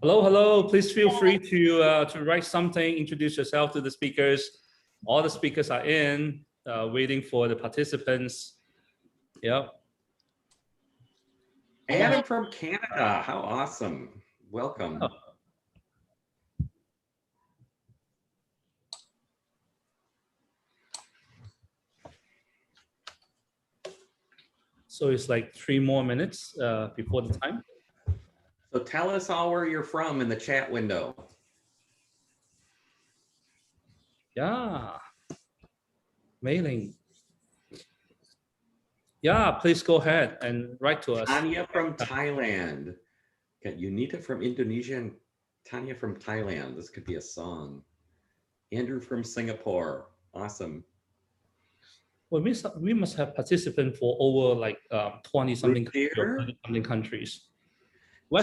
Hello, hello. Please feel free to write something, introduce yourself to the speakers. All the speakers are in, waiting for the participants. Yep. Adam from Canada, how awesome. Welcome. Oh. So it's like 3 more minutes before the time. So tell us all where you're from in the chat window. Yeah. Mailing. Yeah, please go ahead and write to us. Tanya from Thailand. Got Unita from Indonesia and Tanya from Thailand. This could be a song. Andrew from Singapore. Awesome. Well, we must have participants for over like 20 something countries.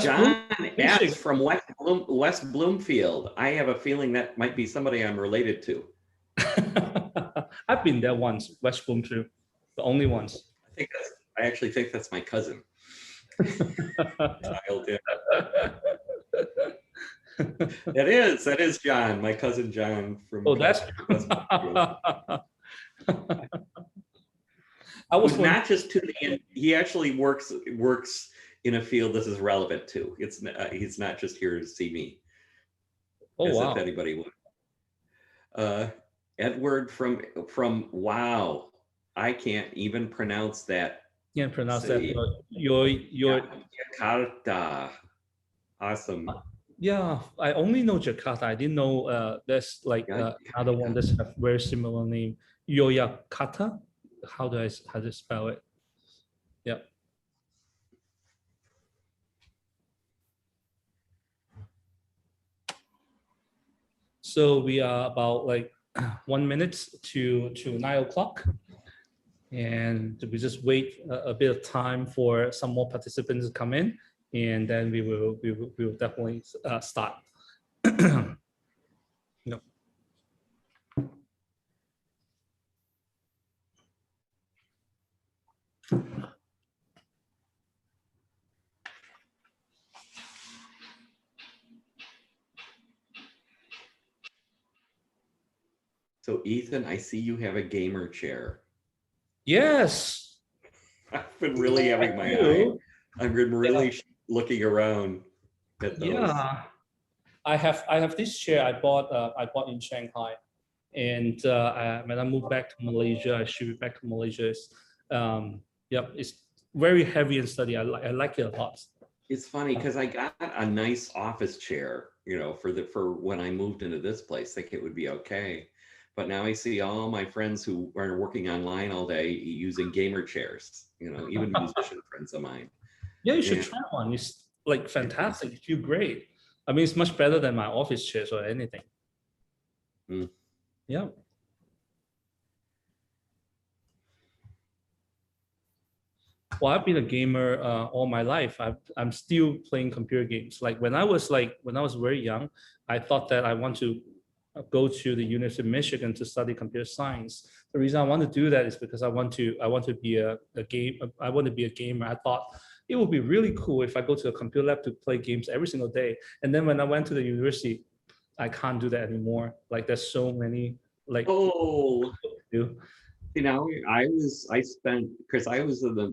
John S. from West Bloomfield. I have a feeling that might be somebody I'm related to. I've been there once, West Bloomfield, the only once. I actually think that's my cousin. That is John, my cousin John from. Oh, that's. I was not just to the end. He actually works in a field this is relevant to. He's not just here to see me. Oh, wow. If anybody would. Edward from wow, I can't even pronounce that. Can't pronounce that. Your Jakarta. Awesome. Yeah, I only know Jakarta. I didn't know there's like another one that's have very similar name. Yogyakarta. How do I spell it? Yeah. So we are about like 1 minute to 9 o'clock, and we just wait a bit of time for some more participants to come in, and then we will definitely start. No. So Ethan, I see you have a gamer chair. Yes. I've been really having my eye. I've been really looking around at those. Yeah, I have this chair I bought in Shanghai, and when I moved back to Malaysia, I shipped it back to Malaysia. Yep, it's very heavy and sturdy. I like it a lot. It's funny because I got a nice office chair, for when I moved into this place, think it would be okay. But now I see all my friends who are working online all day using gamer chairs, even musician friends of mine. Yeah, you should try one. It's like fantastic. You feel great. I mean, it's much better than my office chairs or anything. Mm. Yeah. Well, I've been a gamer all my life. I'm still playing computer games. Like when I was very young, I thought that I want to go to the University of Michigan to study computer science. The reason I want to do that is because I want to be a gamer. I thought it would be really cool if I go to a computer lab to play games every single day. And then when I went to the university, I can't do that anymore. Like there's so many like. Oh. I spent, because I was in the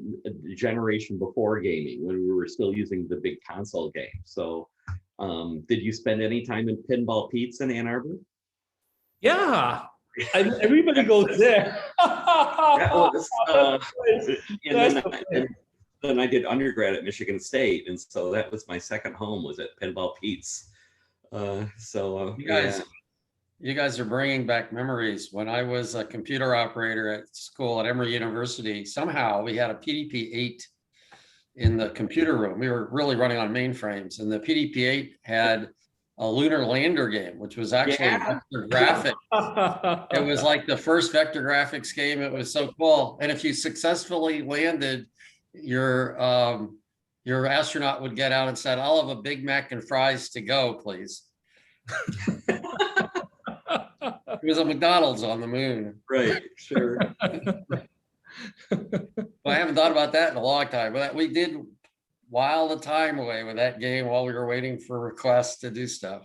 generation before gaming when we were still using the big console game. So did you spend any time in Pinball Pete's in Ann Arbor? Yeah, everybody goes there. That was, then I did undergrad at Michigan State, and so that was my second home, was at Pinball Pete's. You guys are bringing back memories. When I was a computer operator at school at Emory University, somehow we had a PDP-8 in the computer room. We were really running on mainframes, and the PDP-8 had a lunar lander game, which was actually vector graphics. It was like the first vector graphics game. It was so cool. And if you successfully landed, your astronaut would get out and said, "I'll have a Big Mac and fries to go, please." It was a McDonald's on the moon. Right, sure. Well, I haven't thought about that in a long time. But we did while the time away with that game while we were waiting for requests to do stuff.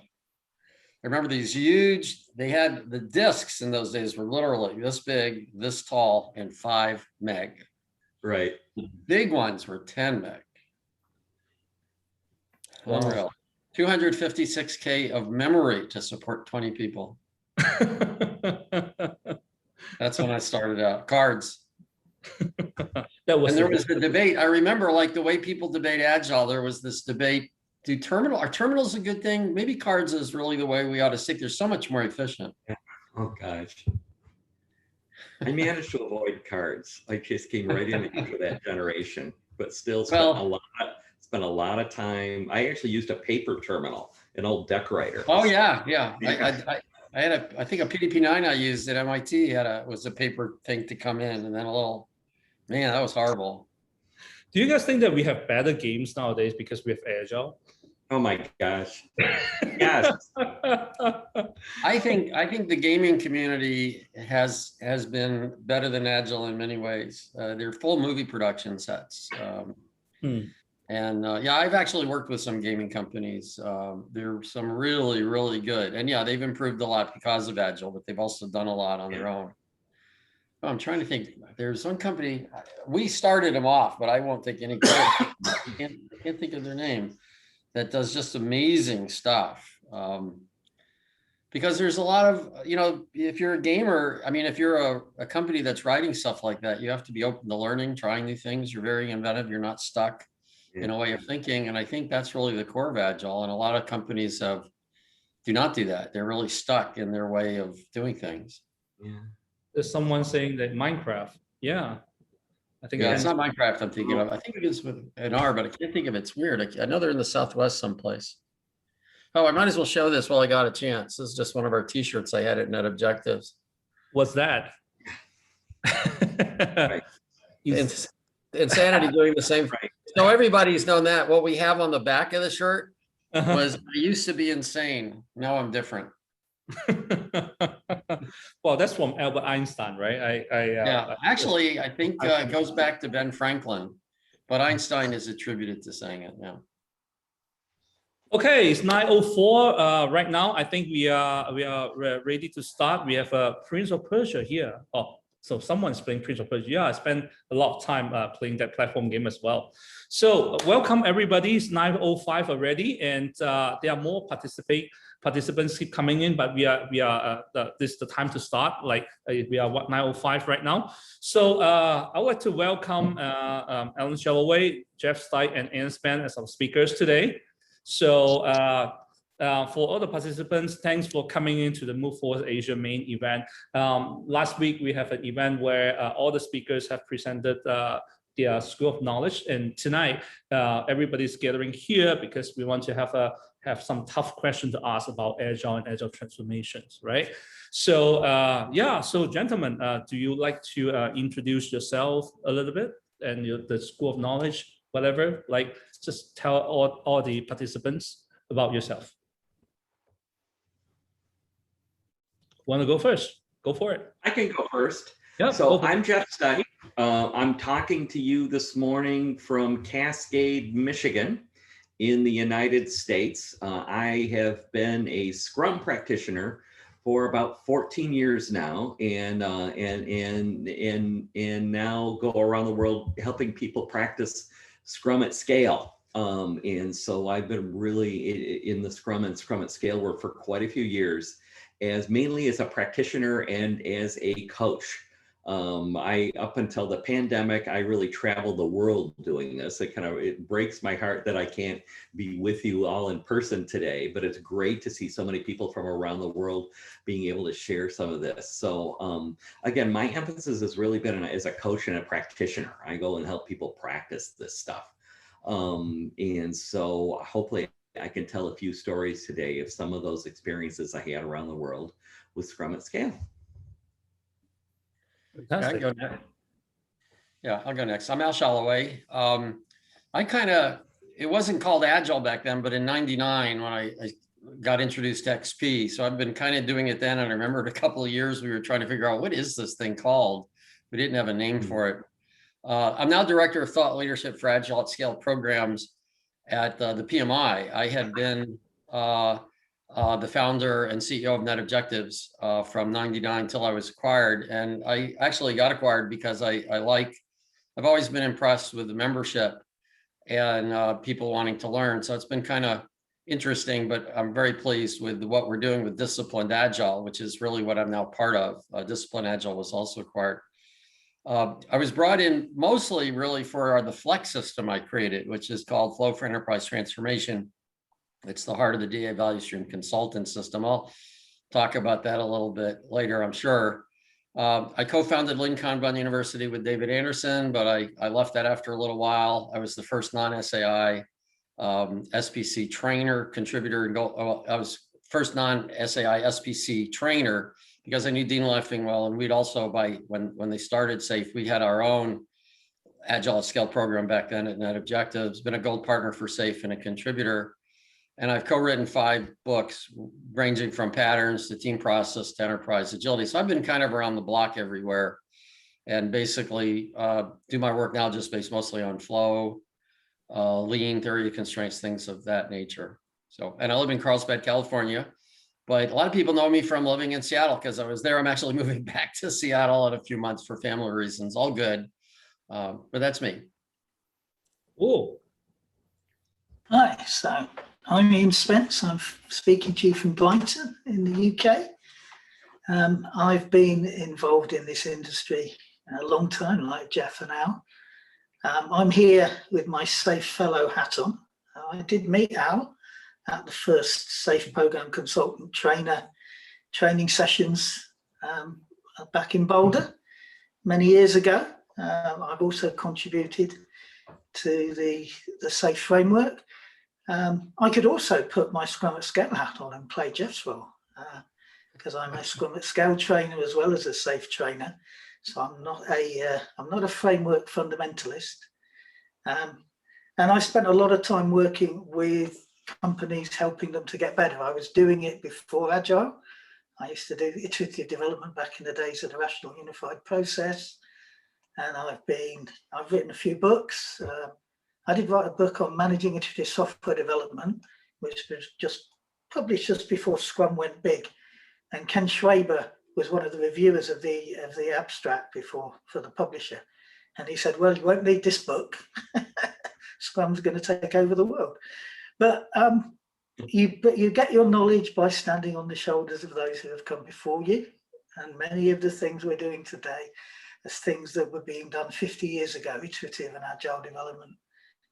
I remember these huge, they had the discs in those days were literally this big, this tall, and 5 meg. Right. The big ones were 10 meg. Wow. Unreal. 256K of memory to support 20 people. That's when I started out. Cards. That was And there was the debate. I remember like the way people debate Agile, there was this debate. Are terminals a good thing? Maybe cards is really the way we ought to stick. They're so much more efficient. Oh gosh. I managed to avoid cards. I just came right into that generation, but still spent a lot of time. I actually used a paper terminal, an old deck writer. Oh yeah. I had I think a PDP-9 I used at MIT was a paper thing to come in, and then man, that was horrible. Do you guys think that we have better games nowadays because we have Agile? Oh my gosh. Yes. I think the gaming community has been better than Agile in many ways. They're full movie production sets. And yeah, I've actually worked with some gaming companies. There's some really, really good. And yeah, they've improved a lot because of Agile, but they've also done a lot on their own. Oh, I'm trying to think. There's one company, we started them off, but I won't take any credit. I can't think of their name, that does just amazing stuff. Because there's a lot of, if you're a gamer, I mean, if you're a company that's writing stuff like that, you have to be open to learning, trying new things. You're very inventive. You're not stuck in a way of thinking. And I think that's really the core of Agile. And a lot of companies do not do that. They're really stuck in their way of doing things. Yeah. There's someone saying that Minecraft. Yeah. I think it's not Minecraft I'm thinking of. I think it is with an R, but I can't think of it. It's weird. I know they're in the Southwest someplace. Oh, I might as well show this while I got a chance. This is just one of our t-shirts I had at Net Objectives. What's that? Insanity doing the same. Right. So everybody's known that. What we have on the back of the shirt was, I used to be insane. Now I'm different. Well, that's from Albert Einstein, right? Actually, I think it goes back to Ben Franklin, but Einstein is attributed to saying it now. Okay, it's 9:04 right now. I think we are ready to start. We have Prince of Persia here. Oh, so someone's playing Prince of Persia. Yeah, I spent a lot of time playing that platform game as well. So welcome everybody. It's 9:05 already, and there are more participants keep coming in, but this is the time to start. Like we are 9:05 right now. So I would like to welcome Alan Shalloway, Jeff Stuit, and Ann Spence as our speakers today. So for all the participants, thanks for coming into the Move Forward Asia main event. Last week we have an event where all the speakers have presented their School of Knowledge, and tonight everybody's gathering here because we want to have some tough questions to ask about Agile and Agile transformations, right? So so gentlemen, do you like to introduce yourself a little bit and the School of Knowledge, whatever? Like, just tell all the participants about yourself. Want to go first? Go for it. I can go first. Yeah. So I'm Jeff Stuit. I'm talking to you this morning from Cascade, Michigan, in the United States. I have been a Scrum practitioner for about 14 years now, and now go around the world helping people practice Scrum at scale. And so I've been really in the Scrum and Scrum at scale work for quite a few years, mainly as a practitioner and as a coach. Up until the pandemic, I really traveled the world doing this. It breaks my heart that I can't be with you all in person today, but it's great to see so many people from around the world being able to share some of this. So again, my emphasis has really been as a coach and a practitioner. I go and help people practice this stuff. And so hopefully I can tell a few stories today of some of those experiences I had around the world with Scrum at scale. I'll go next. I'm Al Shalloway. It wasn't called Agile back then, but in '99 when I got introduced to XP, so I've been kind of doing it then. And I remember a couple of years we were trying to figure out what is this thing called. We didn't have a name for it. I'm now Director of Thought Leadership for Agile at Scale programs at the PMI. I had been the founder and CEO of Net Objectives from '99 till I was acquired. And I actually got acquired because I've always been impressed with the membership and people wanting to learn. So it's been kind of interesting, but I'm very pleased with what we're doing with Disciplined Agile, which is really what I'm now part of. Disciplined Agile was also acquired. I was brought in mostly really for the Flex system I created, which is called Flow for Enterprise Transformation. It's the heart of the DA Value Stream Consultant system. I'll talk about that a little bit later, I'm sure. I co-founded Lincoln Bun University with David Anderson, but I left that after a little while. I was the first non-SAI SPC trainer, contributor, and I was first non-SAI SPC trainer because I knew Dean Leffing well, and we'd also, when they started SAFe, we had our own Agile at Scale program back then at Net Objectives, been a gold partner for SAFe and a contributor. And I've co-written 5 books ranging from patterns to team process to enterprise agility. So I've been kind of around the block everywhere and basically do my work now just based mostly on flow, lean, theory of constraints, things of that nature. So, and I live in Carlsbad, California. But a lot of people know me from living in Seattle because I was there. I'm actually moving back to Seattle in a few months for family reasons. All good. But that's me. Oh, Hi, so I'm Ian Spence. I'm speaking to you from Brighton in the UK. I've been involved in this industry a long time, like Jeff and Al. I'm here with my SAFe Fellow hat on. I did meet Al at the first SAFe Program Consultant training sessions back in Boulder many years ago. I've also contributed to the SAFe framework. I could also put my Scrum at Scale hat on and play Jeff's role because I'm a Scrum at Scale trainer as well as a SAFe trainer. So I'm not a framework fundamentalist. And I spent a lot of time working with companies, helping them to get better. I was doing it before Agile. I used to do iterative development back in the days of the Rational Unified Process. And I've written a few books. I did write a book on managing iterative software development, which was just published just before Scrum went big. And Ken Schwaber was one of the reviewers of the abstract for the publisher. And he said, well, you won't need this book. Scrum's going to take over the world. But you get your knowledge by standing on the shoulders of those who have come before you. And many of the things we're doing today is things that were being done 50 years ago, iterative and agile development.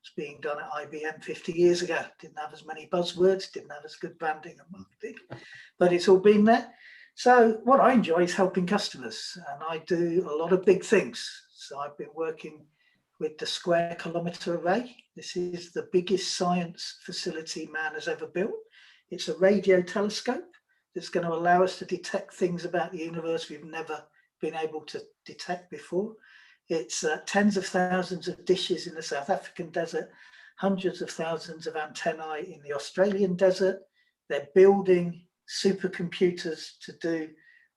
It's being done at IBM 50 years ago. Didn't have as many buzzwords, didn't have as good branding and marketing, but it's all been there. So what I enjoy is helping customers, and I do a lot of big things. So I've been working with the Square Kilometre Array. This is the biggest science facility man has ever built. It's a radio telescope that's going to allow us to detect things about the universe we've never been able to detect before. It's tens of thousands of dishes in the South African desert, hundreds of thousands of antennae in the Australian desert. They're building supercomputers to do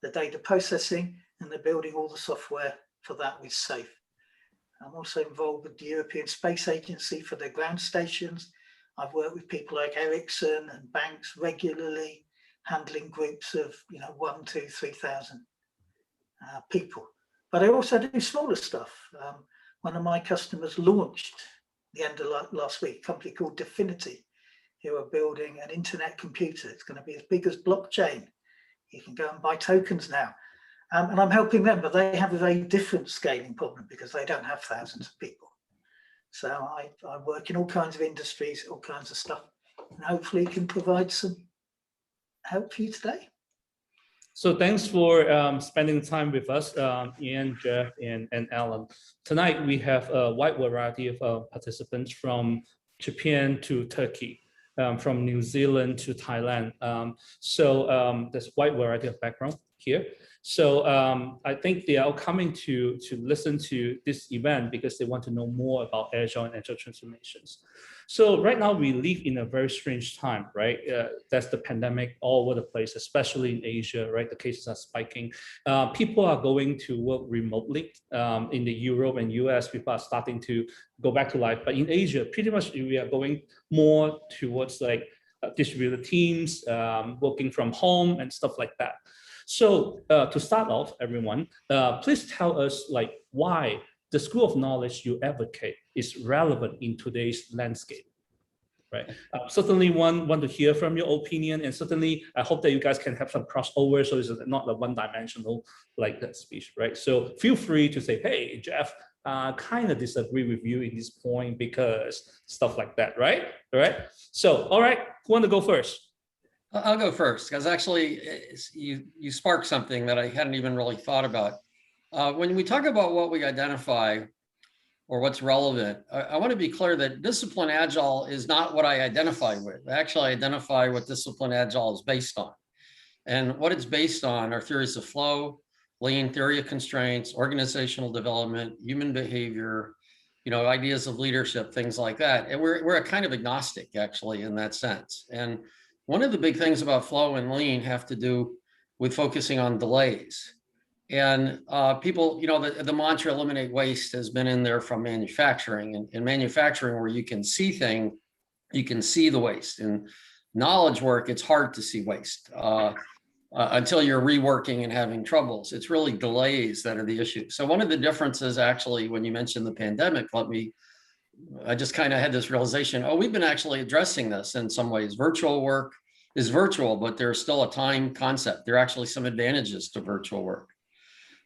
the data processing, and they're building all the software for that with SAFe. I'm also involved with the European Space Agency for their ground stations. I've worked with people like Ericsson and banks regularly, handling groups of 1, 2, 3,000 people. But I also do smaller stuff. One of my customers launched the end of last week, a company called Definity, who are building an internet computer. It's going to be as big as blockchain. You can go and buy tokens now. And I'm helping them, but they have a very different scaling problem because they don't have thousands of people. So I work in all kinds of industries, all kinds of stuff, and hopefully can provide some help for you today. so thanks for spending time with us, Ian, Jeff, and Alan. Tonight we have a wide variety of participants from Japan to Turkey, from New Zealand to Thailand. So there's a wide variety of background here. So I think they are coming to listen to this event because they want to know more about Agile and Agile transformations. So right now we live in a very strange time, right? That's the pandemic all over the place, especially in Asia, right? The cases are spiking. People are going to work remotely. In the Europe and US, people are starting to go back to life. But in Asia, pretty much we are going more towards like distributed teams, working from home and stuff like that. So to start off, everyone, please tell us like why the school of knowledge you advocate is relevant in today's landscape, right? Certainly want to hear from your opinion, and certainly I hope that you guys can have some crossover so it's not a one-dimensional like that speech, right? So feel free to say, hey, Jeff, kind of disagree with you in this point because stuff like that, right? All right. So, all right, who want to go first? I'll go first because actually you sparked something that I hadn't even really thought about. When we talk about what we identify or what's relevant, I want to be clear that discipline Agile is not what I identify with. I actually identify what discipline Agile is based on. And what it's based on are theories of flow, lean, theory of constraints, organizational development, human behavior, ideas of leadership, things like that. And we're a kind of agnostic actually in that sense. And one of the big things about flow and lean have to do with focusing on delays. And people, the mantra eliminate waste has been in there from manufacturing. And in manufacturing, where you can see the waste. In knowledge work, it's hard to see waste until you're reworking and having troubles. It's really delays that are the issue. So one of the differences actually, when you mentioned the pandemic, I just kind of had this realization, we've been actually addressing this in some ways. Virtual work is virtual, but there's still a time concept. There are actually some advantages to virtual work.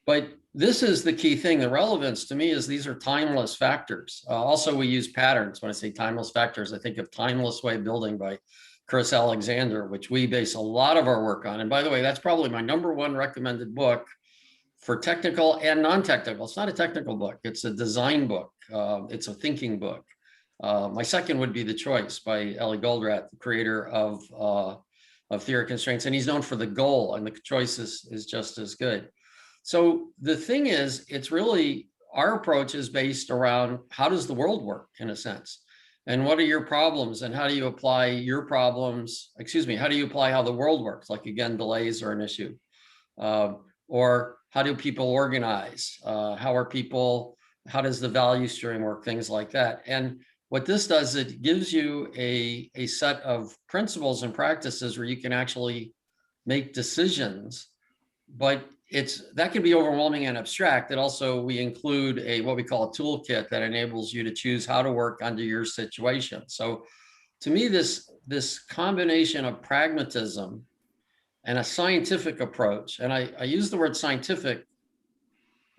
But this is the key thing. The relevance to me is these are timeless factors. Also, we use patterns. When I say timeless factors, I think of Timeless Way Building by Chris Alexander, which we base a lot of our work on. And by the way, that's probably my #1 recommended book for technical and non-technical. It's not a technical book. It's a design book. It's a thinking book. My second would be The Choice by Ellie Goldratt, the creator of Theory of Constraints. And he's known for The Goal, and The Choice is just as good. So the thing is, it's really, our approach is based around how does the world work in a sense? And what are your problems? And how do you apply your problems? How do you apply how the world works? Like again, delays are an issue. Or how do people organize? How does the value stream work? Things like that. And what this does, it gives you a set of principles and practices where you can actually make decisions, but that can be overwhelming and abstract. It also, we include what we call a toolkit that enables you to choose how to work under your situation. So to me, this combination of pragmatism and a scientific approach, and I use the word scientific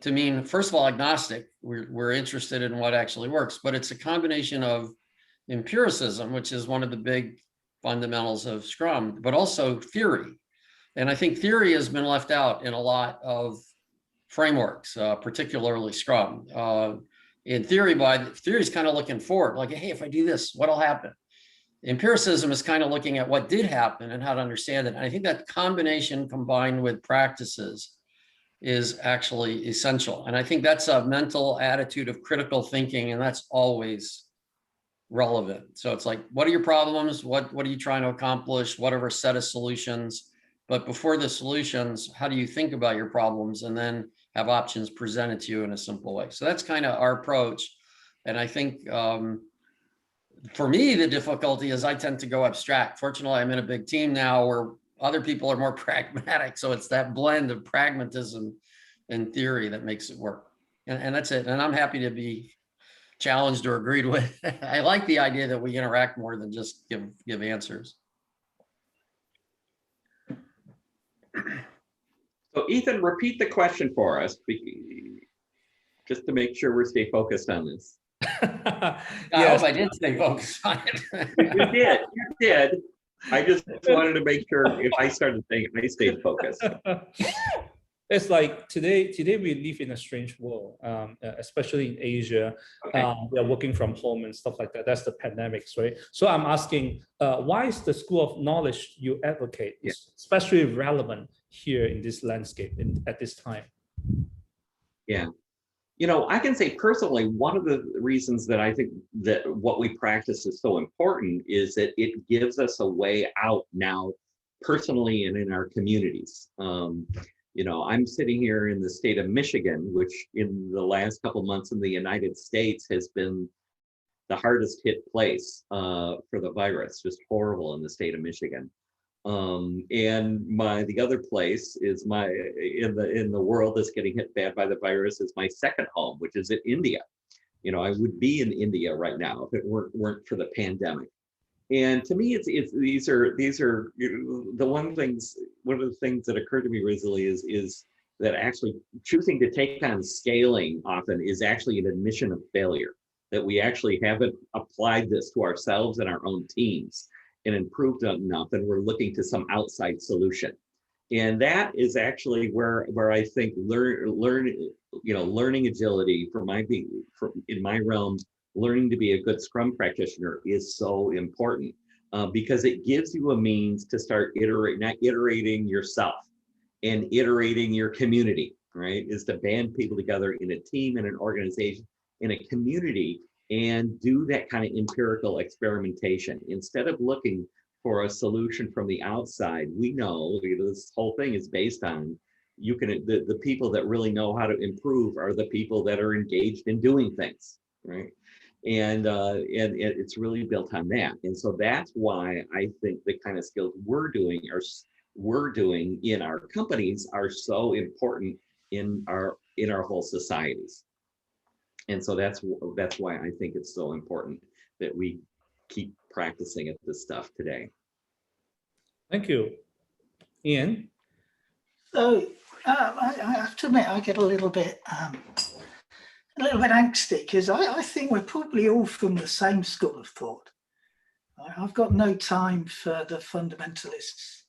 to mean, first of all, agnostic. We're interested in what actually works, but it's a combination of empiricism, which is one of the big fundamentals of Scrum, but also theory. And I think theory has been left out in a lot of frameworks, particularly Scrum. In theory, theory is kind of looking forward, like, hey, if I do this, what'll happen? Empiricism is kind of looking at what did happen and how to understand it. And I think that combination combined with practices is actually essential. And I think that's a mental attitude of critical thinking, and that's always relevant. So it's like, what are your problems? What are you trying to accomplish? Whatever set of solutions. But before the solutions, how do you think about your problems and then have options presented to you in a simple way? So that's kind of our approach. And I think for me, the difficulty is I tend to go abstract. Fortunately, I'm in a big team now where other people are more pragmatic. So it's that blend of pragmatism and theory that makes it work. And that's it. And I'm happy to be challenged or agreed with. I like the idea that we interact more than just give answers. So Ethan, repeat the question for us, just to make sure we stay focused on this. I hope I did stay focused on it. You did. I just wanted to make sure if I started saying I stayed focused. It's like today we live in a strange world, especially in Asia. Okay. We are working from home and stuff like that. That's the pandemics, right? So I'm asking, why is the school of knowledge you advocate especially relevant here in this landscape at this time? Yeah. I can say personally, one of the reasons that I think that what we practice is so important is that it gives us a way out now, personally and in our communities. I'm sitting here in the state of Michigan, which in the last couple months in the United States has been the hardest hit place for the virus, just horrible in the state of Michigan. And the other place is in the world that's getting hit bad by the virus is my second home, which is in India. I would be in India right now if it weren't for the pandemic. And to me, these are one of the things that occurred to me recently is that actually choosing to take on scaling often is actually an admission of failure, that we actually haven't applied this to ourselves and our own teams and improved enough, and we're looking to some outside solution. And that is actually where I think learning agility in my realm, learning to be a good Scrum practitioner is so important because it gives you a means to start iterating yourself and iterating your community, right? Is to band people together in a team, in an organization, in a community, and do that kind of empirical experimentation. Instead of looking for a solution from the outside, we know this whole thing is based on the people that really know how to improve are the people that are engaged in doing things, right? And it's really built on that. And so that's why I think the kind of skills we're doing in our companies are so important in our whole societies. And so that's why I think it's so important that we keep practicing at this stuff today. Thank you. Ian? So I have to admit, I get a little bit angsty because I think we're probably all from the same school of thought. I've got no time for the fundamentalists.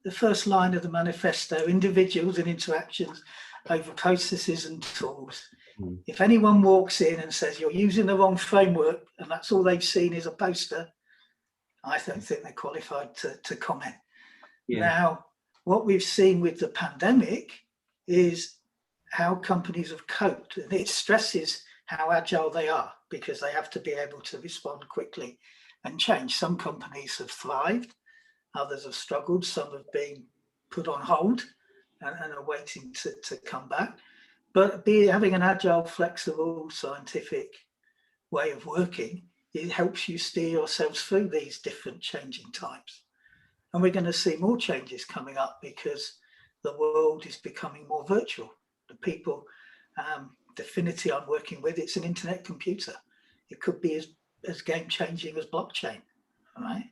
The first line of the manifesto, individuals and interactions over processes and tools. If anyone walks in and says you're using the wrong framework and that's all they've seen is a poster, I don't think they're qualified to comment. Yeah. Now, what we've seen with the pandemic is how companies have coped, and it stresses how agile they are because they have to be able to respond quickly and change. Some companies have thrived, others have struggled, some have been put on hold and are waiting to come back. But having an agile, flexible, scientific way of working, it helps you steer yourselves through these different changing times. And we're going to see more changes coming up because the world is becoming more virtual. The people, Affinity I'm working with, it's an internet computer. It could be as game-changing as blockchain, right?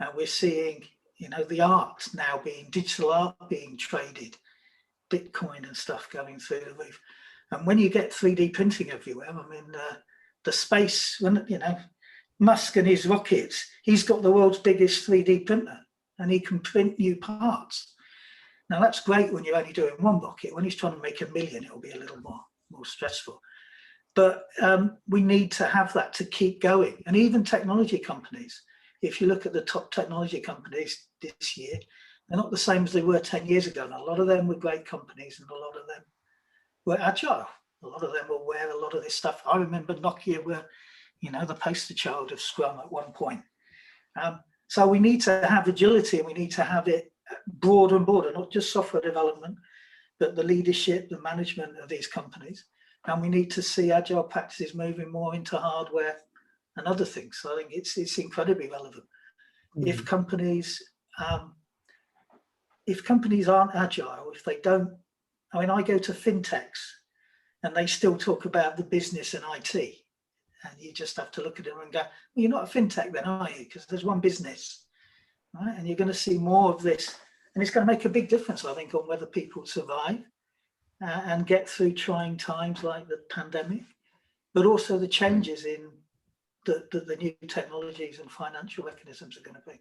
And we're seeing, the art now digital art being traded, Bitcoin and stuff going through the roof. And when you get 3D printing everywhere, I mean, the space, when Musk and his rockets, he's got the world's biggest 3D printer and he can print new parts. Now that's great when you're only doing one rocket. When he's trying to make 1 million, it'll be a little more stressful. But we need to have that to keep going. And even technology companies, if you look at the top technology companies this year, they're not the same as they were 10 years ago. And a lot of them were great companies and a lot of them were agile. A lot of them were aware of a lot of this stuff. I remember Nokia were, the poster child of Scrum at one point. So we need to have agility and we need to have it broader and broader, not just software development, but the leadership, the management of these companies. And we need to see agile practices moving more into hardware and other things. So I think it's incredibly relevant. Mm-hmm. If companies aren't agile, if they don't, I go to fintechs and they still talk about the business and IT. And you just have to look at them and go, well, you're not a fintech then, are you? Because there's one business, right? And you're going to see more of this. And it's going to make a big difference, I think, on whether people survive and get through trying times like the pandemic, but also the changes in the new technologies and financial mechanisms are going to be.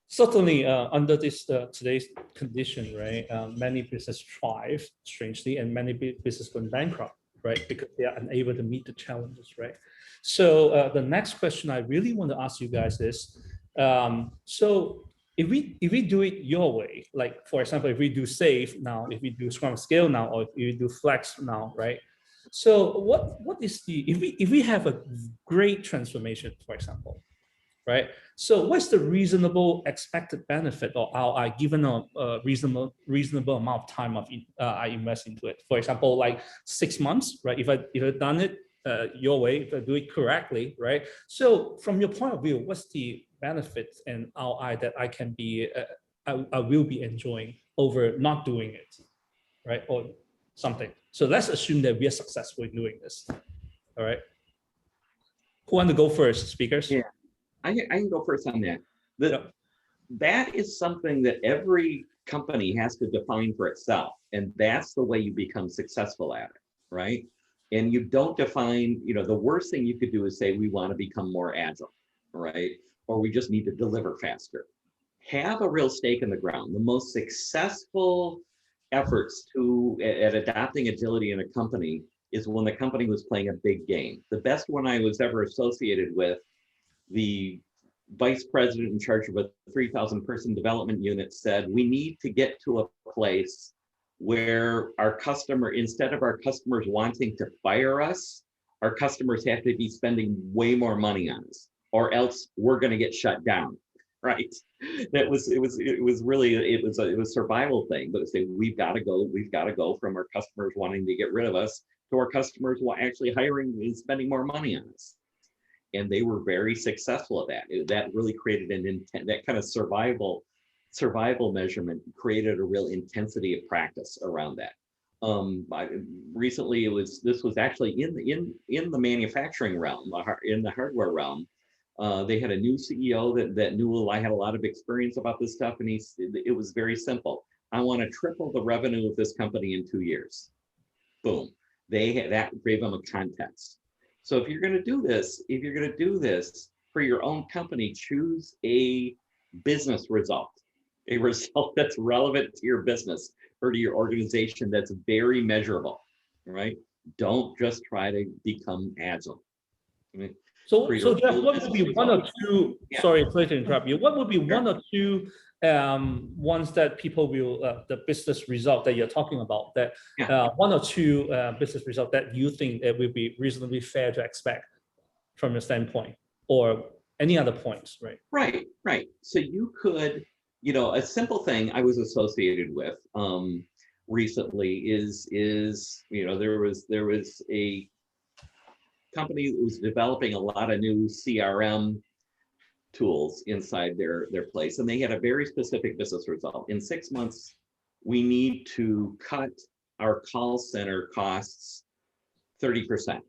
Certainly, under this today's condition, right? Many businesses thrive, strangely, and many businesses went bankrupt, right? Because they are unable to meet the challenges, right? So the next question I really want to ask you guys is, so if we do it your way, like for example, if we do SAFe now, if we do Scrum Scale now, or if we do Flex now, right? So what is the, if we have a great transformation, for example, right? So what's the reasonable expected benefit or ROI given a reasonable amount of time I invest into it? For example, like 6 months, right? If I've done it your way, if I do it correctly, right? So from your point of view, what's the benefits and ROI that I can be, I will be enjoying over not doing it, right? Or something. So let's assume that we are successful in doing this. All right. Who want to go first, speakers? Yeah. I can go first on that. That is something that every company has to define for itself. And that's the way you become successful at it, right? And you don't define, the worst thing you could do is say, we want to become more agile, right? Or we just need to deliver faster. Have a real stake in the ground. The most successful efforts at adopting agility in a company is when the company was playing a big game. The best one I was ever associated with, the vice president in charge of a 3,000 person development unit said, we need to get to a place where instead of our customers wanting to fire us, our customers have to be spending way more money on us, or else we're going to get shut down, right? It was a survival thing, but say we've got to go from our customers wanting to get rid of us to our customers actually hiring and spending more money on us. And they were very successful at that. That really created that kind of survival measurement created a real intensity of practice around that. Recently, this was actually in the manufacturing realm, in the hardware realm. They had a new CEO that knew I had a lot of experience about this stuff, and it was very simple. I want to triple the revenue of this company in 2 years. Boom. That gave them a context. So if you're going to do this for your own company, choose a business result, a result that's relevant to your business or to your organization that's very measurable, right? Don't just try to become agile. So Jeff, what would be one or two, sorry to interrupt you, what would be one or two ones that people will, the business result that you're talking about, that one or two business result that you think it would be reasonably fair to expect from your standpoint, or any other points, right? Right. So you could, a simple thing I was associated with recently is there was a company that was developing a lot of new CRM tools inside their place, and they had a very specific business result. In 6 months, we need to cut our call center costs 30%,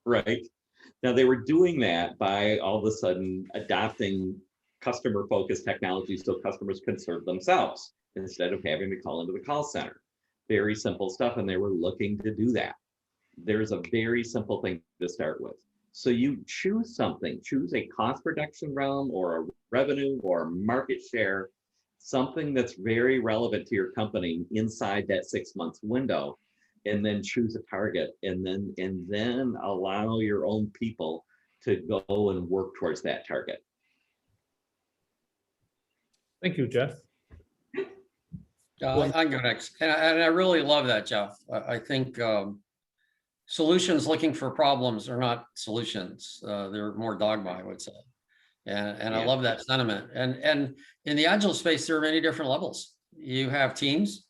right? Now they were doing that by all of a sudden adopting customer-focused technology so customers can serve themselves instead of having to call into the call center. Very simple stuff, and they were looking to do that. There's a very simple thing to start with. So you choose something, choose a cost reduction realm or a revenue or market share, something that's very relevant to your company inside that 6 months window, and then choose a target, and then allow your own people to go and work towards that target. Thank you, Jeff. I go next, and I really love that, Jeff. I think solutions looking for problems are not solutions. They're more dogma, I would say. And I love that sentiment. And in the Agile space, there are many different levels. You have teams,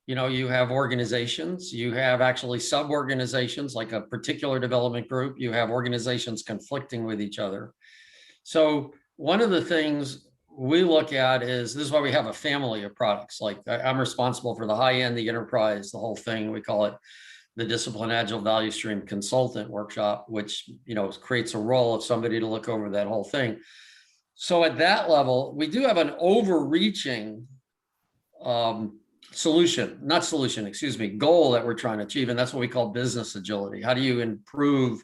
you have organizations, you have actually sub-organizations like a particular development group, you have organizations conflicting with each other. So one of the things we look at is, this is why we have a family of products. Like I'm responsible for the high end, the enterprise, the whole thing. We call it the Discipline Agile Value Stream Consultant Workshop, which creates a role of somebody to look over that whole thing. So at that level, we do have an overreaching goal that we're trying to achieve, and that's what we call business agility. How do you improve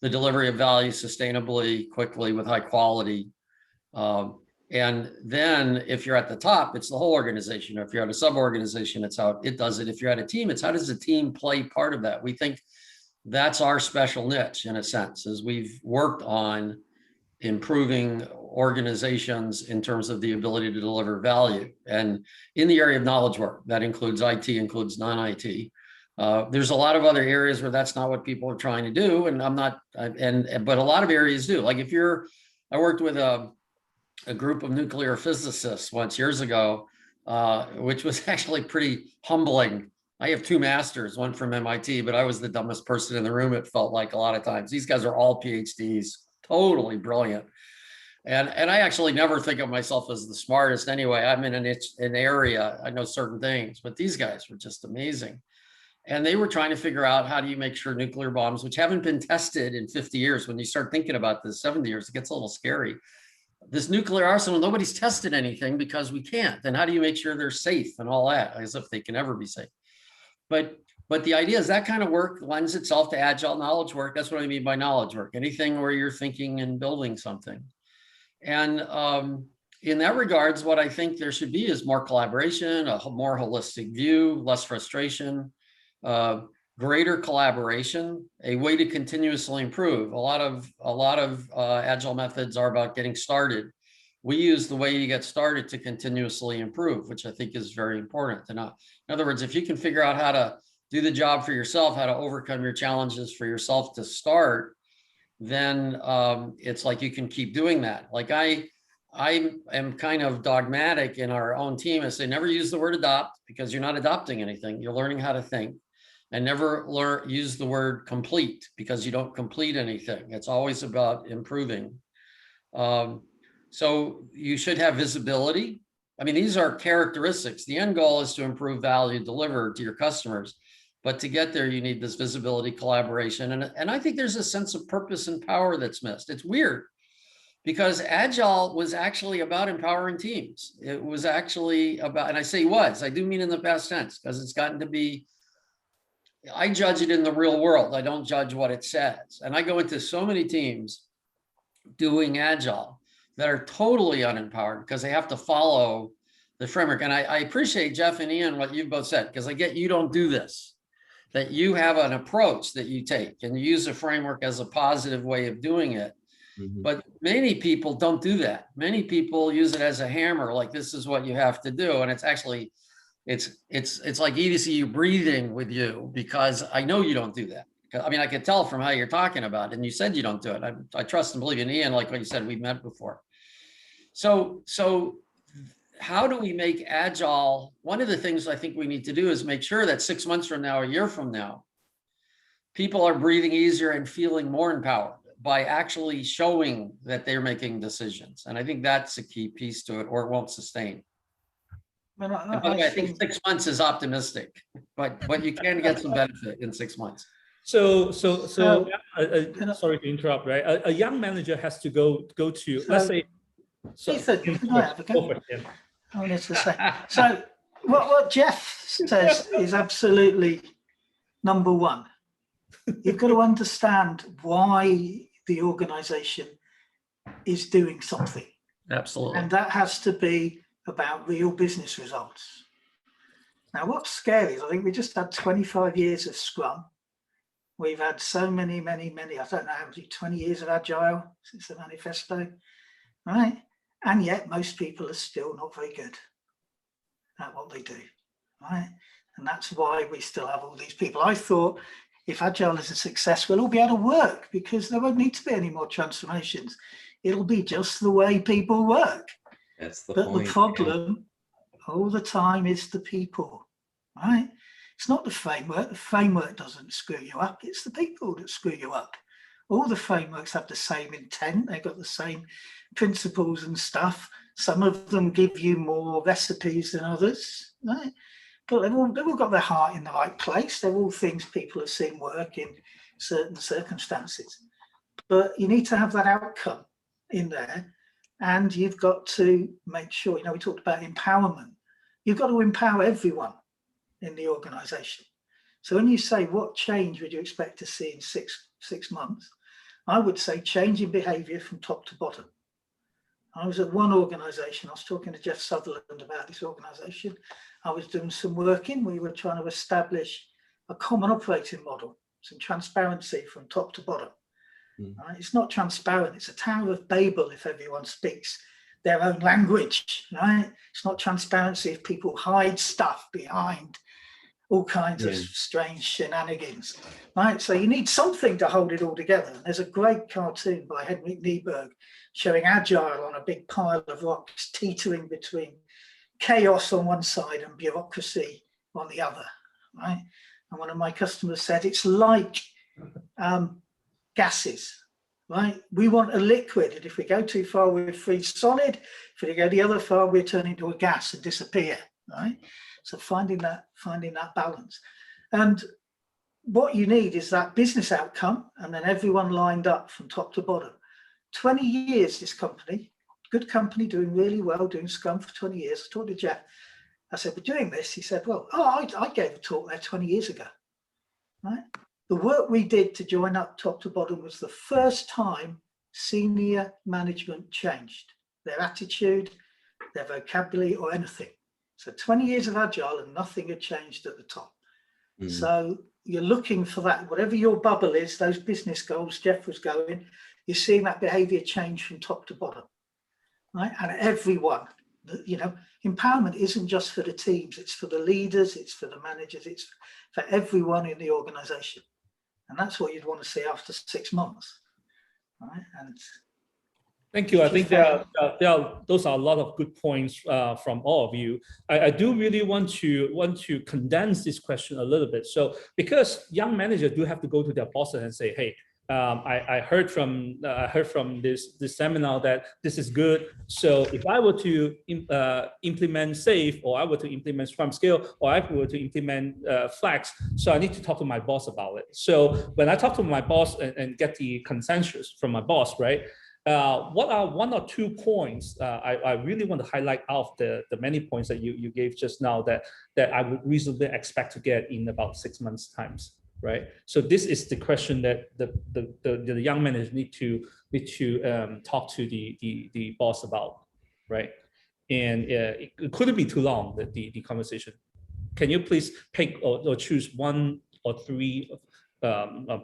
the delivery of value sustainably, quickly, with high quality? And then if you're at the top, it's the whole organization. If you're at a sub-organization, it's how it does it. If you're at a team, it's how does the team play part of that? We think that's our special niche, in a sense, as we've worked on improving organizations in terms of the ability to deliver value. And in the area of knowledge work, that includes IT, includes non-IT. There's a lot of other areas where that's not what people are trying to do. And but a lot of areas do. Like I worked with a group of nuclear physicists once years ago, which was actually pretty humbling. I have 2 masters, one from MIT, but I was the dumbest person in the room, it felt like a lot of times. These guys are all PhDs, totally brilliant. And I actually never think of myself as the smartest anyway. I'm in an area, I know certain things, but these guys were just amazing. And they were trying to figure out, how do you make sure nuclear bombs, which haven't been tested in 50 years, when you start thinking about this, 70 years, it gets a little scary. This nuclear arsenal, nobody's tested anything because we can't. Then how do you make sure they're safe and all that, as if they can ever be safe? But the idea is that kind of work lends itself to agile knowledge work. That's what I mean by knowledge work. Anything where you're thinking and building something. And in that regards, what I think there should be is more collaboration, a more holistic view, less frustration, greater collaboration, a way to continuously improve. A lot of agile methods are about getting started. We use the way you get started to continuously improve, which I think is very important. In other words, if you can figure out how to do the job for yourself, how to overcome your challenges for yourself to start, then it's like you can keep doing that. Like I am kind of dogmatic in our own team. I say, never use the word adopt, because you're not adopting anything. You're learning how to think. And never use the word complete, because you don't complete anything. It's always about improving. So you should have visibility. I mean, these are characteristics. The end goal is to improve value delivered to your customers. But to get there, you need this visibility, collaboration. And I think there's a sense of purpose and power that's missed. It's weird, because Agile was actually about empowering teams. It was actually about, and I say was, I do mean in the past tense, because it's gotten to be, I judge it in the real world. I don't judge what it says. And I go into so many teams doing Agile that are totally unempowered because they have to follow the framework. And I appreciate, Jeff and Ian, what you both said, because I get you don't do this, that you have an approach that you take and you use a framework as a positive way of doing it. Mm-hmm. But many people don't do that. Many people use it as a hammer, like this is what you have to do. And it's actually, it's like EDCU breathing with you, because I know you don't do that. I mean, I could tell from how you're talking about it, and you said you don't do it. I trust and believe in Ian, like what you said, we've met before. So how do we make Agile? One of the things I think we need to do is make sure that 6 months from now, a year from now, people are breathing easier and feeling more empowered by actually showing that they're making decisions. And I think that's a key piece to it, or it won't sustain. And by the way, I think 6 months is optimistic, but you can get some benefit in 6 months. So sorry to interrupt, right? A young manager has to go to, let's say. So what Jeff says is absolutely number one. You've got to understand why the organization is doing something. Absolutely. And that has to be about real business results. Now, what's scary is I think we just had 25 years of Scrum. We've had so many, I don't know how many, 20 years of Agile since the manifesto, right? And yet most people are still not very good at what they do, right? And that's why we still have all these people. I thought if Agile is a success, we'll all be able to work, because there won't need to be any more transformations. It'll be just the way people work. That's the point. But the problem all the time is the people, right? It's not the framework. The framework doesn't screw you up. It's the people that screw you up. All the frameworks have the same intent. They've got the same principles and stuff. Some of them give you more recipes than others, right? But they've all got their heart in the right place. They're all things people have seen work in certain circumstances. But you need to have that outcome in there. And you've got to make sure, we talked about empowerment. You've got to empower everyone in the organization. So when you say, what change would you expect to see in six months? I would say change in behavior from top to bottom. I was at one organization, I was talking to Jeff Sutherland about this organization. I was doing some work we were trying to establish a common operating model, some transparency from top to bottom. Right? It's not transparent. It's a Tower of Babel if everyone speaks their own language, right? It's not transparency if people hide stuff behind all kinds of strange shenanigans, right? So you need something to hold it all together. And there's a great cartoon by Henrik Nieberg showing Agile on a big pile of rocks teetering between chaos on one side and bureaucracy on the other, right? And one of my customers said, it's like gases, right? We want a liquid, and if we go too far, we freeze solid. If we go the other far, we turn into a gas and disappear, right? So finding that balance. And what you need is that business outcome, and then everyone lined up from top to bottom. 20 years, this company, good company, doing really well, doing Scrum for 20 years. I talked to Jeff. I said, we're doing this. He said, well, I gave a talk there 20 years ago, right? The work we did to join up top to bottom was the first time senior management changed their attitude, their vocabulary, or anything. So 20 years of Agile and nothing had changed at the top. So you're looking for that, whatever your bubble is, those business goals Jeff was going, you're seeing that behavior change from top to bottom, right? And everyone, you know, empowerment isn't just for the teams, it's for the leaders, it's for the managers, it's for everyone in the organization. And that's what you'd want to see after 6 months, right? And thank you. I think those are a lot of good points from all of you. I do really want to condense this question a little bit. So because young managers do have to go to their bosses and say, hey, I heard from this seminar that this is good. So if I were to implement SAFe, or I were to implement Scrum Scale, or I were to implement Flex, so I need to talk to my boss about it. So when I talk to my boss and get the consensus from my boss, right? What are 1 or 2 points I really want to highlight out of the many points that you gave just now that I would reasonably expect to get in about 6 months' times, right? So this is the question that the young managers need to talk to the boss about, right? And it couldn't be too long, the conversation. Can you please pick or choose 1 or 3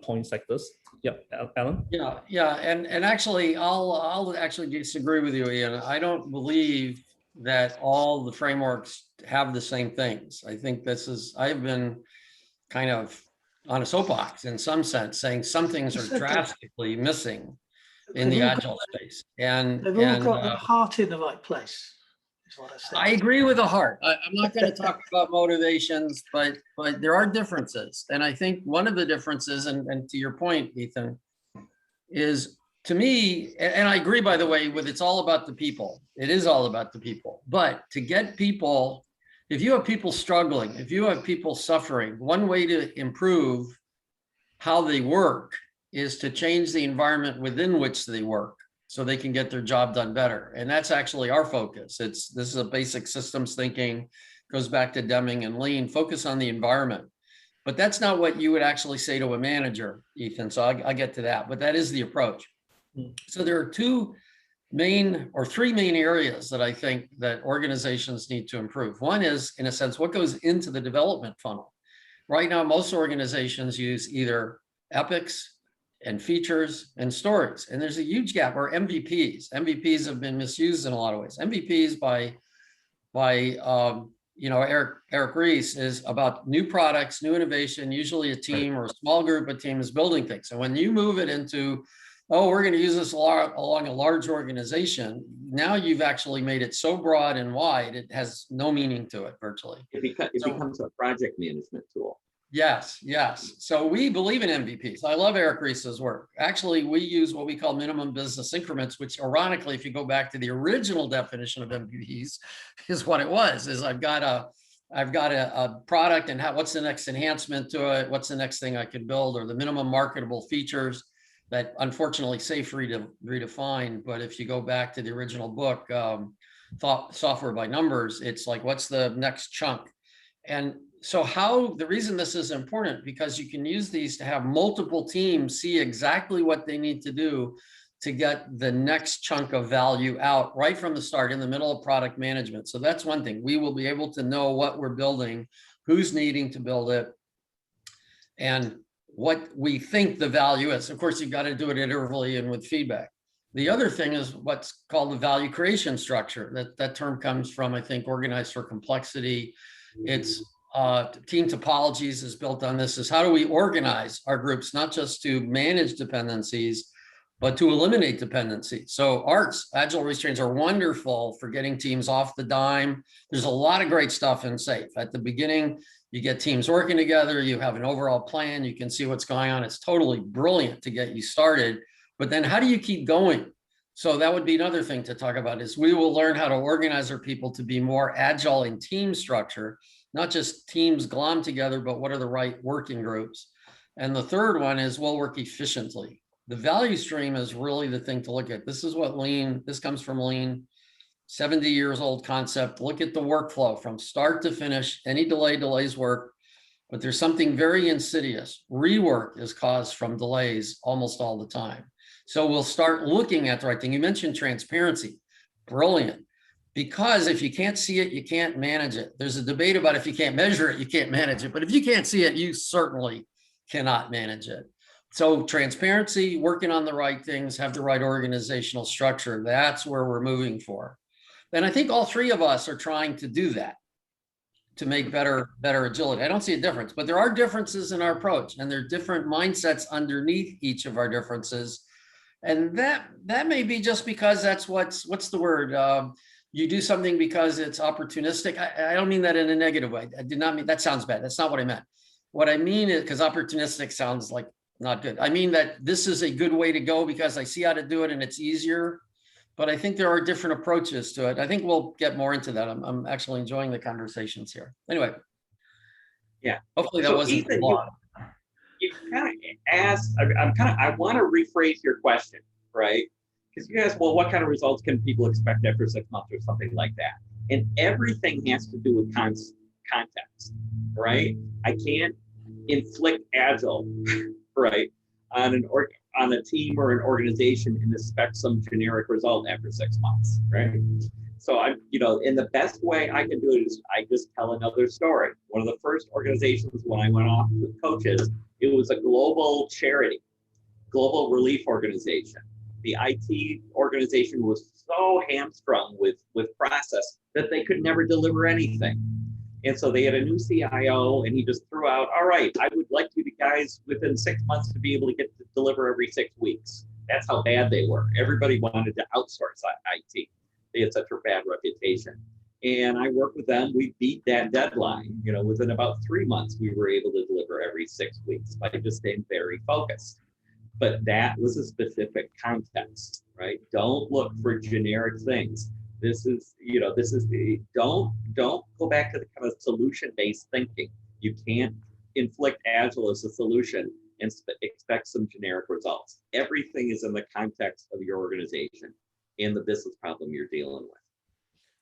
points like this? Yep, Alan. Yeah, and actually, I'll actually disagree with you, Ian. I don't believe that all the frameworks have the same things. I think I've been kind of on a soapbox in some sense, saying some things are drastically missing in the Agile space. And they've all got their heart in the right place. I agree with the heart. I'm not going to talk about motivations, but there are differences. And I think one of the differences, and to your point, Ethan, is to me, and I agree, by the way, with it's all about the people. It is all about the people. But to get people, if you have people struggling, if you have people suffering, one way to improve how they work is to change the environment within which they work, so they can get their job done better. And that's actually our focus. This is a basic systems thinking, goes back to Deming and Lean, focus on the environment. But that's not what you would actually say to a manager, Ethan. So I'll get to that, but that is the approach. So there are 3 main areas that I think that organizations need to improve. One is, in a sense, what goes into the development funnel. Right now, most organizations use either epics and features and stories. And there's a huge gap, or MVPs. MVPs have been misused in a lot of ways. MVPs by Eric Ries is about new products, new innovation, usually a team or a small group of teams building things. And when you move it into, oh, we're going to use this along a large organization, now you've actually made it so broad and wide, it has no meaning to it virtually. It becomes a project management tool. Yes. So we believe in MVPs. I love Eric Ries's work. Actually, we use what we call minimum business increments, which ironically, if you go back to the original definition of MVPs, is what it was, is I've got a product, and what's the next enhancement to it? What's the next thing I can build, or the minimum marketable features that unfortunately SAFe redefined. But if you go back to the original book, Software by Numbers, it's like, what's the next chunk? And so the reason this is important, because you can use these to have multiple teams see exactly what they need to do to get the next chunk of value out right from the start, in the middle of product management. So that's one thing. We will be able to know what we're building, who's needing to build it, and what we think the value is. Of course, you've got to do it iteratively and with feedback. The other thing is what's called the value creation structure. That term comes from, I think, Organized for Complexity. It's team topologies is built on this, is how do we organize our groups, not just to manage dependencies, but to eliminate dependencies. So ARTs, Agile Restraints, are wonderful for getting teams off the dime. There's a lot of great stuff in SAFe. At the beginning, you get teams working together, you have an overall plan, you can see what's going on. It's totally brilliant to get you started. But then how do you keep going? So that would be another thing to talk about, is we will learn how to organize our people to be more agile in team structure, not just teams glom together, but what are the right working groups? And the third one is we'll work efficiently. The value stream is really the thing to look at. This is what Lean, this comes from Lean, 70 years old concept. Look at the workflow from start to finish. Any delay delays work, but there's something very insidious. Rework is caused from delays almost all the time. So we'll start looking at the right thing. You mentioned transparency, brilliant. Because if you can't see it, you can't manage it. There's a debate about if you can't measure it, you can't manage it. But if you can't see it, you certainly cannot manage it. So transparency, working on the right things, have the right organizational structure. That's where we're moving for. And I think all three of us are trying to do that to make better agility. I don't see a difference, but there are differences in our approach, and there are different mindsets underneath each of our differences. And that may be just because that's what's the word? You do something because it's opportunistic. I don't mean that in a negative way. I did not mean, that sounds bad. That's not what I meant. What I mean is, because opportunistic sounds like not good. I mean that this is a good way to go because I see how to do it and it's easier. But I think there are different approaches to it. I think we'll get more into that. I'm actually enjoying the conversations here. Anyway. Yeah. Hopefully that wasn't Ethan, long. you kind of asked, I want to rephrase your question, right? Because you asked, well, what kind of results can people expect after 6 months or something like that? And everything has to do with context, right? I can't inflict Agile, right, on a team or an organization and expect some generic result after 6 months, right? So and the best way I can do it is I just tell another story. One of the first organizations when I went off with coaches, it was a global charity, global relief organization. The IT organization was so hamstrung with process that they could never deliver anything. And so they had a new CIO, and he just threw out, all right, I would like you guys within 6 months to be able to get to deliver every 6 weeks. That's how bad they were. Everybody wanted to outsource IT. They had such a bad reputation. And I worked with them. We beat that deadline. Within about 3 months, we were able to deliver every 6 weeks by just staying very focused. But that was a specific context, right? Don't look for generic things. Don't go back to the kind of solution-based thinking. You can't inflict Agile as a solution and expect some generic results. Everything is in the context of your organization and the business problem you're dealing with.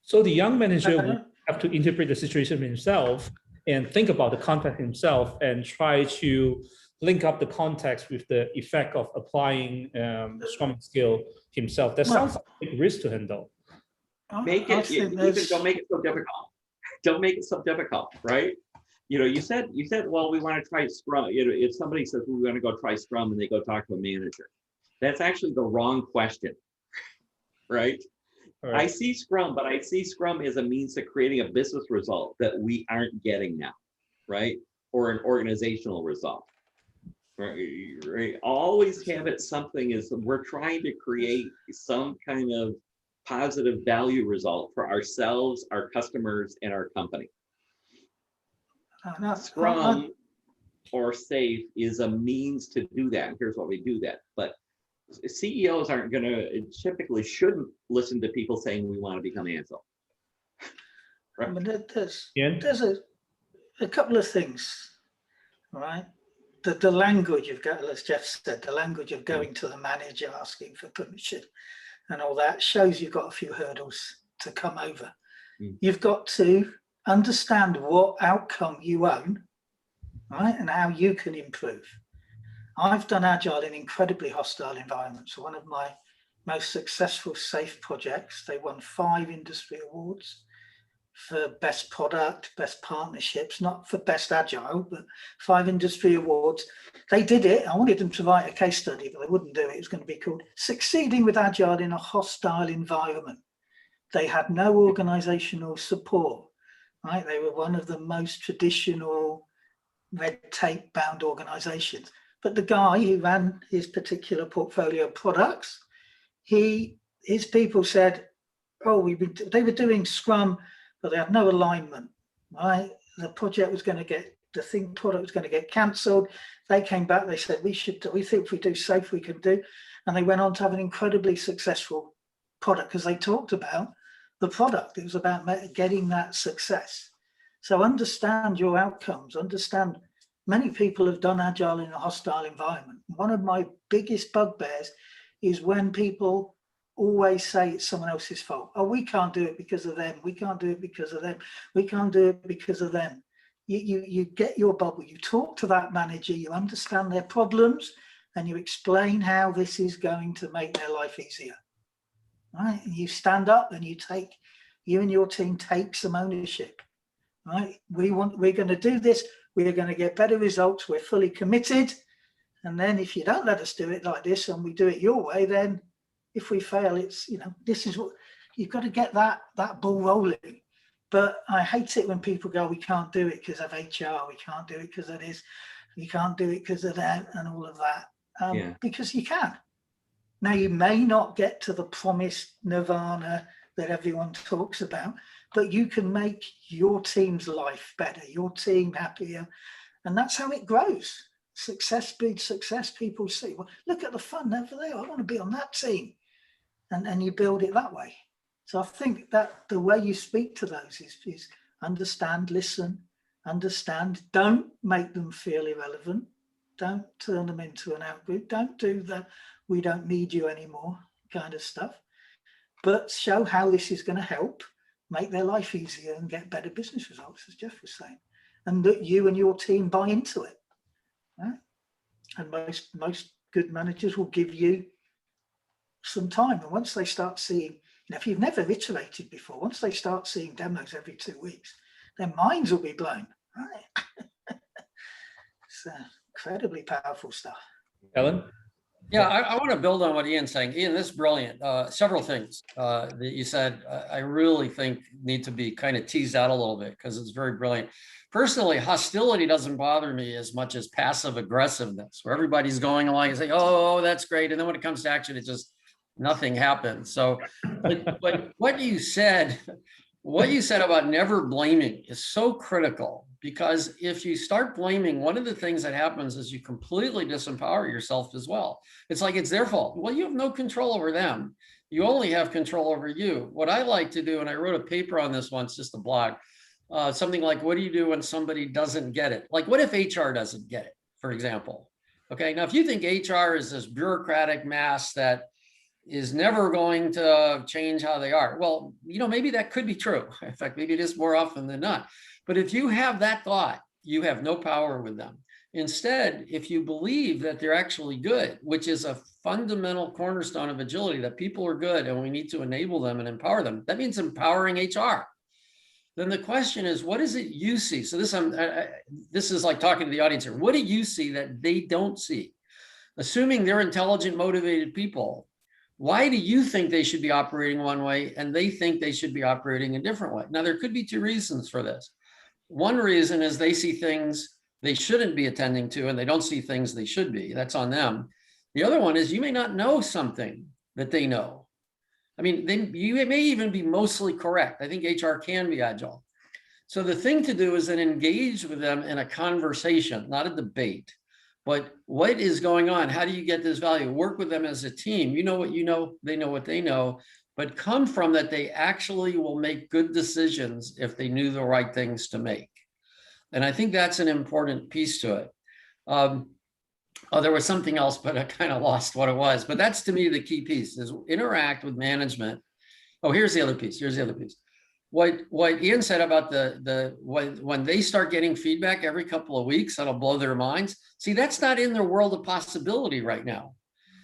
So the young manager will have to interpret the situation himself and think about the context himself and try to link up the context with the effect of applying Scrum skill himself. That sounds like a big risk to him, though. Don't make it so difficult. Don't make it so difficult, right? You said, well, we want to try Scrum. If somebody says we want to go try Scrum and they go talk to a manager, that's actually the wrong question, right? Right. I see Scrum, but I see Scrum as a means to creating a business result that we aren't getting now, right? Or an organizational result. Right? Always have it something is we're trying to create some kind of positive value result for ourselves, our customers, and our company. Scrum or SAFe is a means to do that. Here's why we do that. But CEOs typically shouldn't listen to people saying we want to become Agile. Right? I mean, there's a couple of things, right? The language of, as Jeff said, the language of going to the manager, asking for permission and all that shows you've got a few hurdles to come over. You've got to understand what outcome you own, right? And how you can improve. I've done Agile in incredibly hostile environments. One of my most successful SAFe projects, they won 5 industry awards for best product, best partnerships, not for best agile, but 5 industry awards. They did it. I wanted them to write a case study, but they wouldn't do it. It was going to be called Succeeding with Agile in a Hostile Environment. They had no organizational support, right? They were one of the most traditional red tape bound organizations. But the guy who ran his particular portfolio of products, his people said, oh, they were doing Scrum, but they had no alignment, right? The project was going to get, product was going to get cancelled. They came back, they said, we think if we do SAFe, we can do. And they went on to have an incredibly successful product because they talked about the product. It was about getting that success. So understand your outcomes, understand many people have done Agile in a hostile environment. One of my biggest bugbears is when people always say it's someone else's fault. Oh, we can't do it because of them. We can't do it because of them. We can't do it because of them. You get your bubble, you talk to that manager, you understand their problems, and you explain how this is going to make their life easier. Right? And you stand up and you and your team take some ownership. Right? We're going to do this. We're going to get better results. We're fully committed. And then if you don't let us do it like this and we do it your way, then if we fail, it's, this is what you've got to get that ball rolling. But I hate it when people go, we can't do it because of HR. We can't do it because of this. We can't do it because of that and all of that. Because you can. Now, you may not get to the promised nirvana that everyone talks about, but you can make your team's life better, your team happier. And that's how it grows. Success breeds success. People see, well, look at the fun over there. I want to be on that team. And you build it that way. So I think that the way you speak to those is understand, listen, understand. Don't make them feel irrelevant. Don't turn them into an outgroup. Don't do the we don't need you anymore kind of stuff. But show how this is going to help make their life easier and get better business results, as Jeff was saying. And that you and your team buy into it. Right? And most good managers will give you some time. And once they start seeing, if you've never iterated before, once they start seeing demos every 2 weeks, their minds will be blown. Right? It's incredibly powerful stuff. Ellen? Yeah, I want to build on what Ian's saying. Ian, this is brilliant. Several things that you said, I really think need to be kind of teased out a little bit because it's very brilliant. Personally, hostility doesn't bother me as much as passive aggressiveness, where everybody's going along and saying, oh, that's great. And then when it comes to action, it just, nothing happens. So, but what you said about never blaming is so critical, because if you start blaming, one of the things that happens is you completely disempower yourself as well. It's like it's their fault. Well, you have no control over them. You only have control over you. What I like to do, and I wrote a paper on this once, just a blog, something like, what do you do when somebody doesn't get it? Like, what if HR doesn't get it, for example? Okay, now if you think HR is this bureaucratic mass that is never going to change how they are, well, maybe that could be true. In fact, maybe it is more often than not. But if you have that thought, you have no power with them. Instead, if you believe that they're actually good, which is a fundamental cornerstone of agility, that people are good and we need to enable them and empower them, that means empowering HR. Then the question is, what is it you see? So this is like talking to the audience here. What do you see that they don't see? Assuming they're intelligent, motivated people, why do you think they should be operating one way and they think they should be operating a different way? Now, there could be two reasons for this. One reason is they see things they shouldn't be attending to and they don't see things they should be. That's on them. The other one is you may not know something that they know. I mean, you may even be mostly correct. I think HR can be agile. So the thing to do is then engage with them in a conversation, not a debate. But what is going on? How do you get this value? Work with them as a team. You know what you know, they know what they know, but come from that they actually will make good decisions if they knew the right things to make. And I think that's an important piece to it. There was something else, but I kind of lost what it was. But that's to me the key piece is interact with management. Oh, here's the other piece. What Ian said about when they start getting feedback every couple of weeks, that'll blow their minds. See, that's not in their world of possibility right now.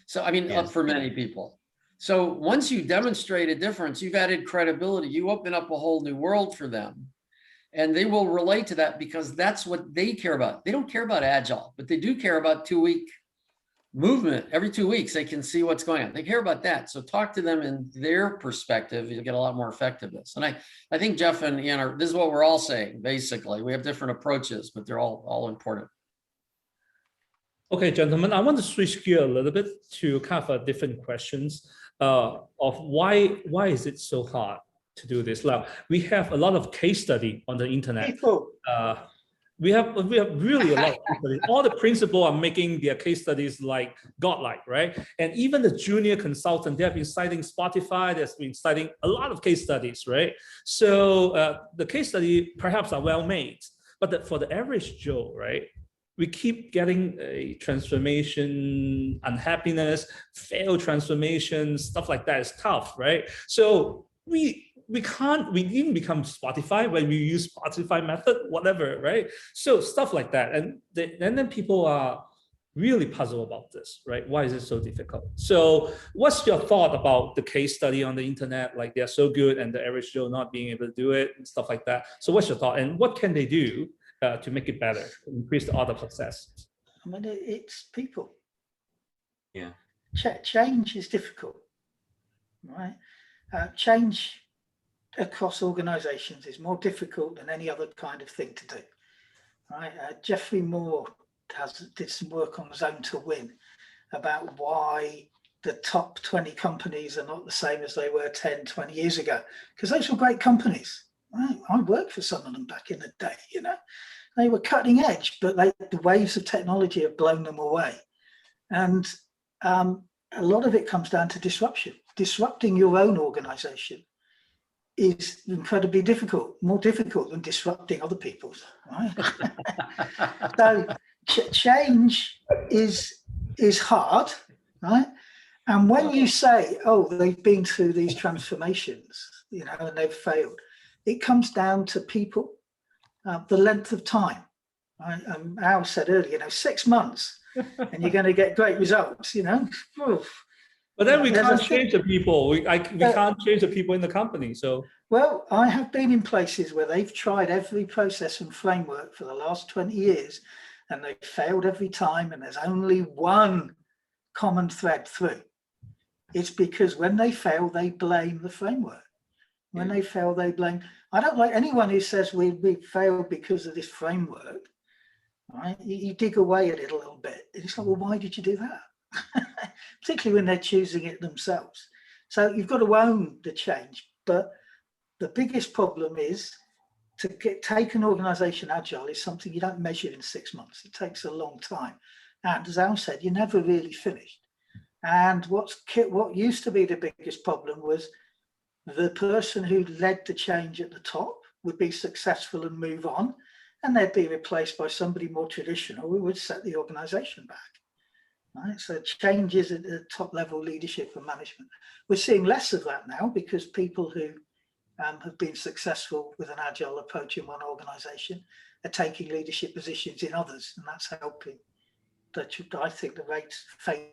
So, I mean, for many people. So once you demonstrate a difference, you've added credibility, you open up a whole new world for them. And they will relate to that because that's what they care about. They don't care about Agile, but they do care about 2-week movement. Every 2 weeks, they can see what's going on. They care about that. So talk to them in their perspective. You'll get a lot more effectiveness. And I think Jeff and Ian this is what we're all saying, basically. We have different approaches, but they're all important. Okay, gentlemen, I want to switch gear a little bit to kind of different questions of why is it so hard to do this? Now, we have a lot of case study on the internet. People. We have really a lot of case studies. All the principals are making their case studies like godlike, right? And even the junior consultant, they have been citing Spotify, they've been citing a lot of case studies, right? So the case study perhaps are well made, but for the average Joe, right? We keep getting a transformation, unhappiness, failed transformation, stuff like that is tough, right? So we even become Spotify when we use Spotify method, whatever, right? So stuff like that. And then people are really puzzled about this, right? Why is it so difficult? So what's your thought about the case study on the internet? Like they're so good and the average Joe not being able to do it and stuff like that. So what's your thought? And what can they do to make it better, increase the odds of success? I mean, it's people. Yeah. Change is difficult, right? Change across organizations is more difficult than any other kind of thing to do, right? Geoffrey Moore did some work on Zone to Win about why the top 20 companies are not the same as they were 10, 20 years ago, because those were great companies, right? I worked for some of them back in the day, you know, they were cutting edge, but the waves of technology have blown them away. And a lot of it comes down to disruption. Disrupting your own organization is incredibly difficult, more difficult than disrupting other people's, right? So change is hard, right? And when you say, oh, they've been through these transformations, you know, and they've failed, it comes down to people, the length of time. Right? Al said earlier, you know, 6 months and you're going to get great results, you know. But then we can't change the people. We can't change the people in the company. So, well, I have been in places where they've tried every process and framework for the last 20 years and they've failed every time. And there's only one common thread through. It's because when they fail, they blame the framework. When they fail, they blame. I don't like anyone who says we failed because of this framework. Right? You dig away at it a little bit. It's like, well, why did you do that? Particularly when they're choosing it themselves. So you've got to own the change. But the biggest problem is to take an organization agile is something you don't measure in 6 months. It takes a long time. And as Al said, you're never really finished. And what used to be the biggest problem was the person who led the change at the top would be successful and move on, and they'd be replaced by somebody more traditional who would set the organization back. Right? So changes at the top level leadership and management. We're seeing less of that now because people who have been successful with an agile approach in one organization are taking leadership positions in others, and that's helping. I think the rates fade.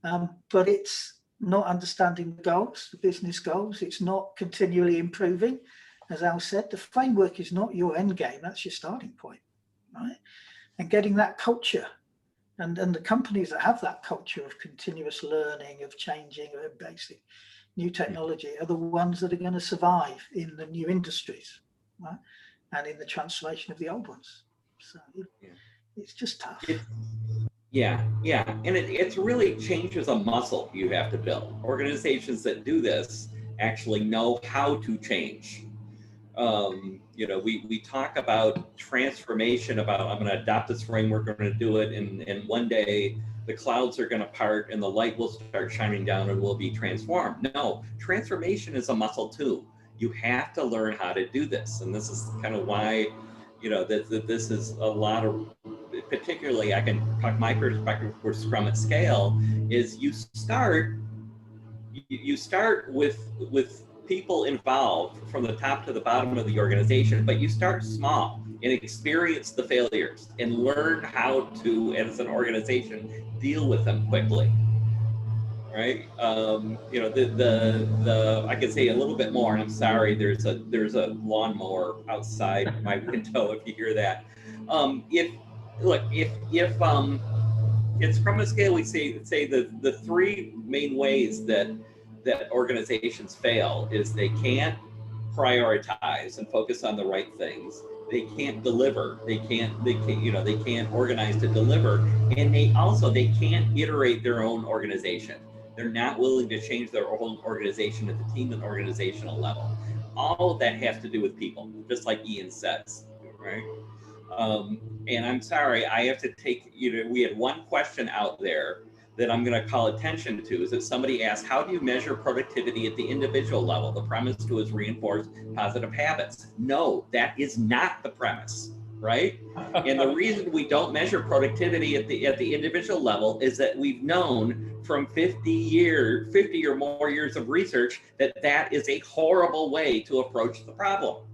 But it's not understanding the goals, the business goals. It's not continually improving. As Al said, the framework is not your end game. That's your starting point, right? And getting that culture and the companies that have that culture of continuous learning, of changing, of embracing new technology are the ones that are going to survive in the new industries, right? And in the transformation of the old ones. So it's just tough. Yeah. And it's really changes a muscle you have to build. Organizations that do this actually know how to change. You know, we talk about transformation, about I'm going to adopt this framework, I'm going to do it, and one day the clouds are going to part and the light will start shining down and we'll be transformed. No, transformation is a muscle too. You have to learn how to do this. And this is kind of why, you know, that this is a lot of, particularly I can talk my perspective for Scrum at Scale, is you start with people involved from the top to the bottom of the organization, but you start small and experience the failures and learn how to, as an organization, deal with them quickly. right? You know, the I could say a little bit more, and I'm sorry, there's a lawnmower outside my window if you hear that. If look, if in Scrum and Scale, we say the three main ways that organizations fail is they can't prioritize and focus on the right things. They can't deliver. They can't organize to deliver, and they can't iterate their own organization. They're not willing to change their own organization at the team and organizational level. All of that has to do with people, just like Ian says, right? And I'm sorry, I have to take, we had one question out there that I'm going to call attention to, is that somebody asked, how do you measure productivity at the individual level? The premise is reinforce positive habits. No, that is not the premise, right? And the reason we don't measure productivity at the individual level is that we've known from 50 or more years of research that is a horrible way to approach the problem.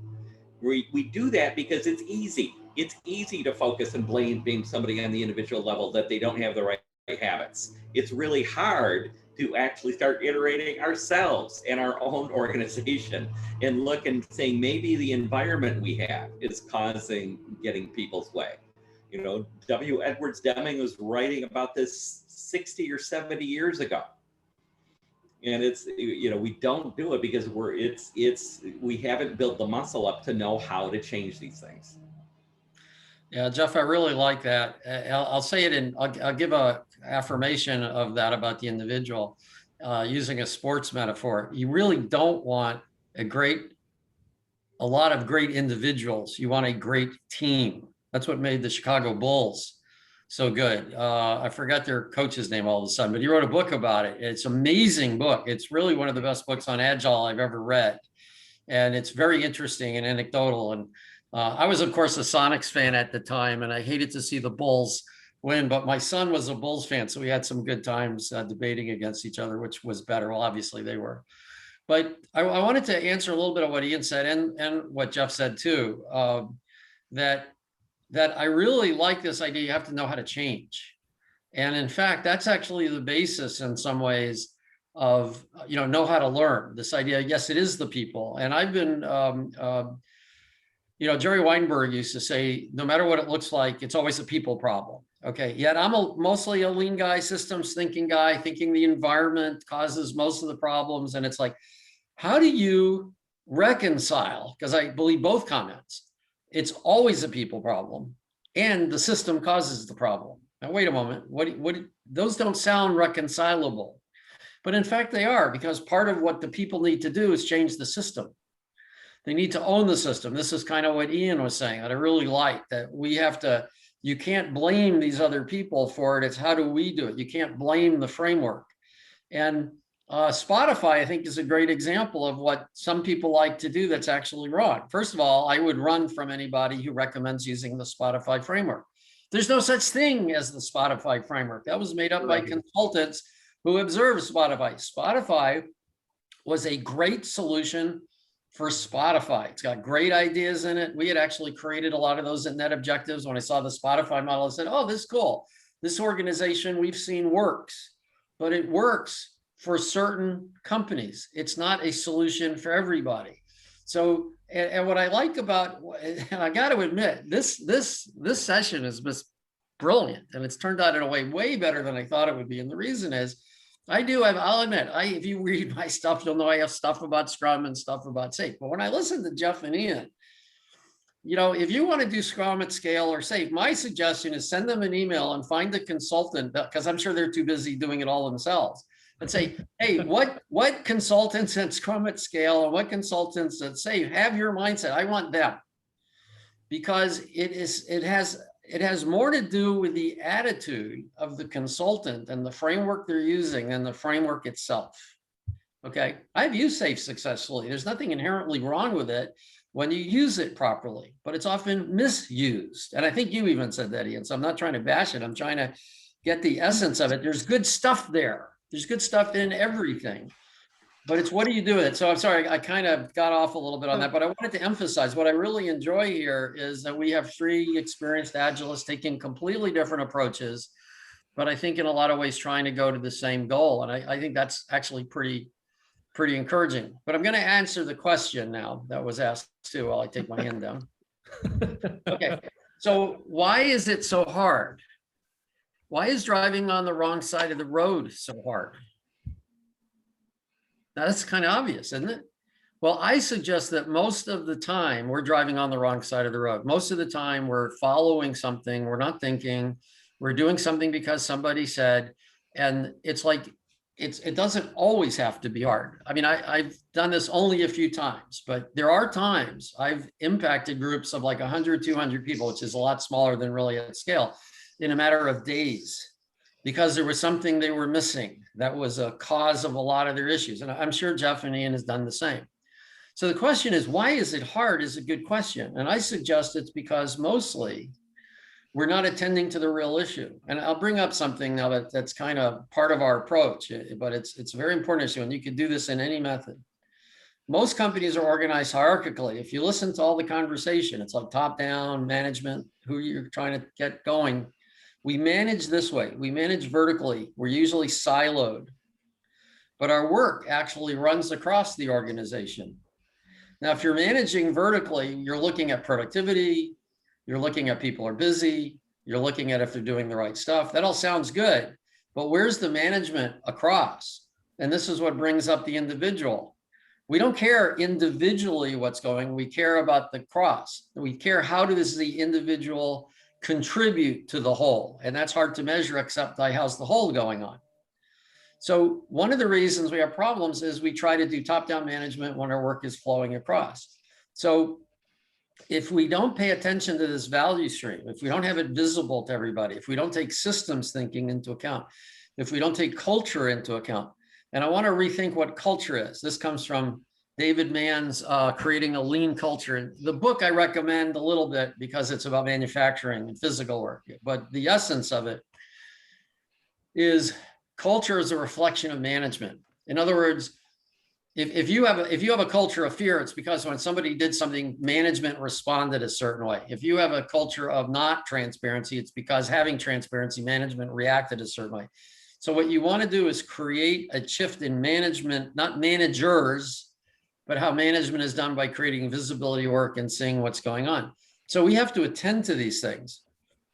We do that because it's easy. It's easy to focus and blame somebody on the individual level that they don't have the right habits. It's really hard to actually start iterating ourselves and our own organization and look and say, maybe the environment we have is causing getting people's way. W. Edwards Deming was writing about this 60 or 70 years ago. And it's, we don't do it because we haven't built the muscle up to know how to change these things. Yeah, Jeff, I really like that. I'll say it I'll give a affirmation of that about the individual, using a sports metaphor. You really don't want a lot of great individuals. You want a great team. That's what made the Chicago Bulls so good. I forgot their coach's name all of a sudden, but he wrote a book about it. It's an amazing book. It's really one of the best books on Agile I've ever read. And it's very interesting and anecdotal. And I was, of course, a Sonics fan at the time, and I hated to see the Bulls win, but my son was a Bulls fan. So we had some good times debating against each other, which was better. Well, obviously they were. But I wanted to answer a little bit of what Ian said and what Jeff said too, that I really like this idea. You have to know how to change. And in fact, that's actually the basis in some ways of, know how to learn. This idea, yes, it is the people. And I've been, Jerry Weinberg used to say, no matter what it looks like, it's always a people problem. Okay, yet I'm mostly a lean guy, systems thinking guy, thinking the environment causes most of the problems. And it's like, how do you reconcile? Because I believe both comments. It's always a people problem, and the system causes the problem. Now, wait a moment. What those don't sound reconcilable, but in fact they are, because part of what the people need to do is change the system. They need to own the system. This is kind of what Ian was saying that I really like, that we have to. You can't blame these other people for it. It's how do we do it? You can't blame the framework. And Spotify, I think, is a great example of what some people like to do that's actually wrong. First of all, I would run from anybody who recommends using the Spotify framework. There's no such thing as the Spotify framework. That was made up by consultants who observed Spotify. Spotify was a great solution for Spotify. It's got great ideas in it. We had actually created a lot of those at Net Objectives. When I saw the Spotify model, I said, oh, this is cool. This organization we've seen works, but it works for certain companies. It's not a solution for everybody. So, and what I like about, and I got to admit, this session is just brilliant, and it's turned out in a way better than I thought it would be. And the reason is, I'll admit, if you read my stuff, you'll know I have stuff about Scrum and stuff about SAFe. But when I listen to Jeff and Ian, if you want to do Scrum at Scale or SAFe, my suggestion is send them an email and find a consultant, because I'm sure they're too busy doing it all themselves. And say, hey, what consultants at Scrum at Scale and what consultants at SAFe have your mindset? I want them, because it has more to do with the attitude of the consultant and the framework they're using than the framework itself. Okay, I've used SAFe successfully. There's nothing inherently wrong with it when you use it properly, but it's often misused. And I think you even said that, Ian. So I'm not trying to bash it. I'm trying to get the essence of it. There's good stuff there. There's good stuff in everything, but it's what do you do with it? So I'm sorry, I kind of got off a little bit on that, but I wanted to emphasize what I really enjoy here is that we have three experienced Agilists taking completely different approaches, but I think in a lot of ways trying to go to the same goal. And I think that's actually pretty encouraging. But I'm going to answer the question now that was asked too while I take my hand down. Okay, so why is it so hard? Why is driving on the wrong side of the road so hard? Now, that's kind of obvious, isn't it? Well, I suggest that most of the time we're driving on the wrong side of the road. Most of the time we're following something, we're not thinking, we're doing something because somebody said, and it's like, it doesn't always have to be hard. I mean, I've done this only a few times, but there are times I've impacted groups of like 100, 200 people, which is a lot smaller than really at scale, in a matter of days, because there was something they were missing that was a cause of a lot of their issues. And I'm sure Jeff and Ian has done the same. So the question is, why is it hard is a good question. And I suggest it's because mostly we're not attending to the real issue. And I'll bring up something now that's kind of part of our approach, but it's a very important issue. And you can do this in any method. Most companies are organized hierarchically. If you listen to all the conversation, it's like top down management, who you're trying to get going. We manage this way. We manage vertically. We're usually siloed, but our work actually runs across the organization. Now, if you're managing vertically, you're looking at productivity, you're looking at people are busy, you're looking at if they're doing the right stuff. That all sounds good, but where's the management across? And this is what brings up the individual. We don't care individually what's going, we care about the cross. We care how does the individual contribute to the whole, and that's hard to measure except by how's the whole going on. So one of the reasons we have problems is we try to do top-down management when our work is flowing across. So if we don't pay attention to this value stream, if we don't have it visible to everybody, if we don't take systems thinking into account, if we don't take culture into account, and I want to rethink what culture is. This comes from David Mann's Creating a Lean Culture. The book I recommend a little bit because it's about manufacturing and physical work, but the essence of it is culture is a reflection of management. In other words, if you have a culture of fear, it's because when somebody did something, management responded a certain way. If you have a culture of not transparency, it's because having transparency, management reacted a certain way. So what you want to do is create a shift in management, not managers, but how management is done by creating visibility work and seeing what's going on. So we have to attend to these things.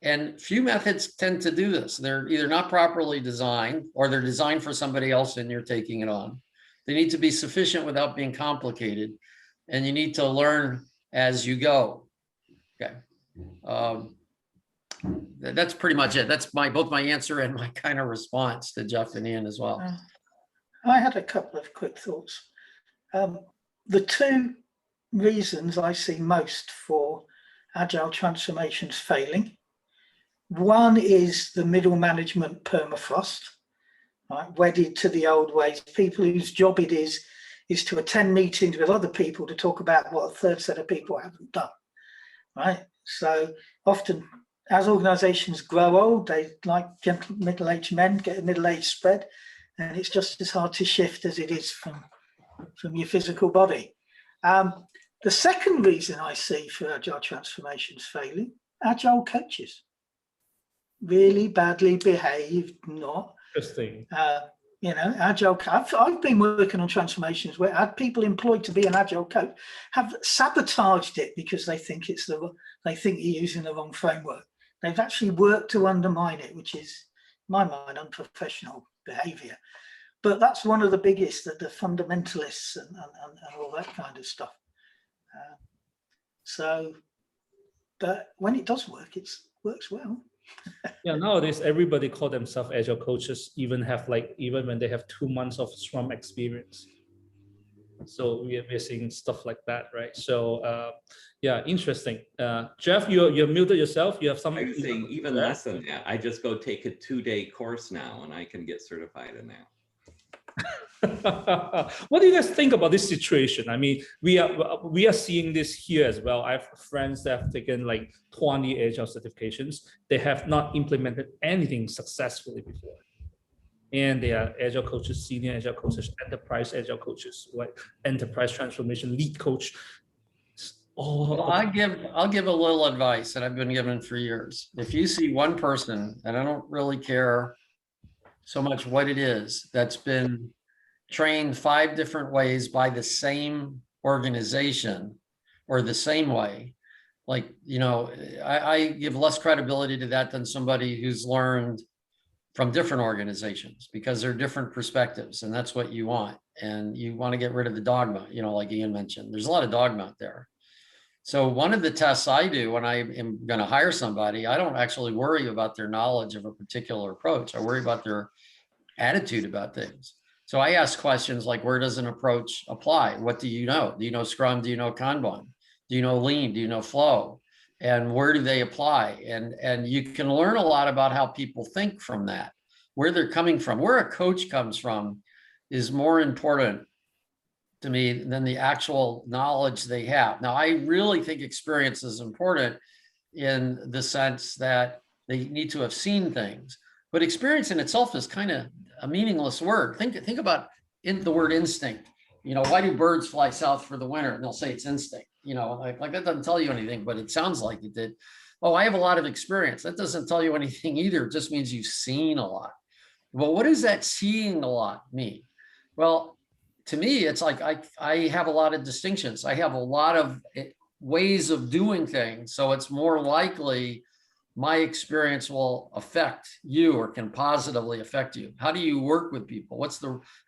And few methods tend to do this. They're either not properly designed or they're designed for somebody else and you're taking it on. They need to be sufficient without being complicated. And you need to learn as you go. Okay. That's pretty much it. That's both my answer and my kind of response to Jeff and Ian as well. I had a couple of quick thoughts. The two reasons I see most for agile transformations failing. One is the middle management permafrost, right, wedded to the old ways, people whose job it is to attend meetings with other people to talk about what a third set of people haven't done, right? So often as organizations grow old, they like gentle middle-aged men, get a middle-aged spread, and it's just as hard to shift as it is from your physical body. The second reason I see for agile transformations failing, agile coaches. Really badly behaved, not. Interesting. Agile. I've been working on transformations where I had people employed to be an agile coach have sabotaged it because they think they think you're using the wrong framework. They've actually worked to undermine it, which is, in my mind, unprofessional behaviour. But that's one of the biggest, the fundamentalists and all that kind of stuff. But when it does work, it works well. Yeah, nowadays everybody call themselves agile coaches, even when they have 2 months of Scrum experience. So we're seeing stuff like that, right? So yeah, interesting. Jeff, you're muted yourself. You have something. I was saying even less than that. I just go take a 2-day course now, and I can get certified in that. What do you guys think about this situation? I mean, we are seeing this here as well. I have friends that have taken like 20 agile certifications. They have not implemented anything successfully before. And they are agile coaches, senior agile coaches, enterprise agile coaches, like enterprise transformation lead coach. Oh, Well, I'll give a little advice that I've been given for years. If you see one person, and I don't really care so much what it is, that's been trained 5 different ways by the same organization or the same way, like, you know, I give less credibility to that than somebody who's learned from different organizations, because they're different perspectives, and that's what you want. And you want to get rid of the dogma, you know, like Ian mentioned, there's a lot of dogma out there. So one of the tests I do when I am going to hire somebody, I don't actually worry about their knowledge of a particular approach. I worry about their attitude about things. So I ask questions like, where does an approach apply? What do you know? Do you know Scrum? Do you know Kanban? Do you know Lean? Do you know Flow? And where do they apply? And you can learn a lot about how people think from that, where they're coming from. Where a coach comes from is more important to me than the actual knowledge they have. Now, I really think experience is important in the sense that they need to have seen things, but experience in itself is kind of a meaningless word. Think about the word instinct. You know, why do birds fly south for the winter? And they'll say it's instinct. You know, like that doesn't tell you anything, but it sounds like it did. Oh, I have a lot of experience. That doesn't tell you anything either. It just means you've seen a lot. Well, what does that seeing a lot mean? Well, to me, it's like I have a lot of distinctions. I have a lot of ways of doing things. So it's more likely my experience will affect you or can positively affect you. How do you work with people?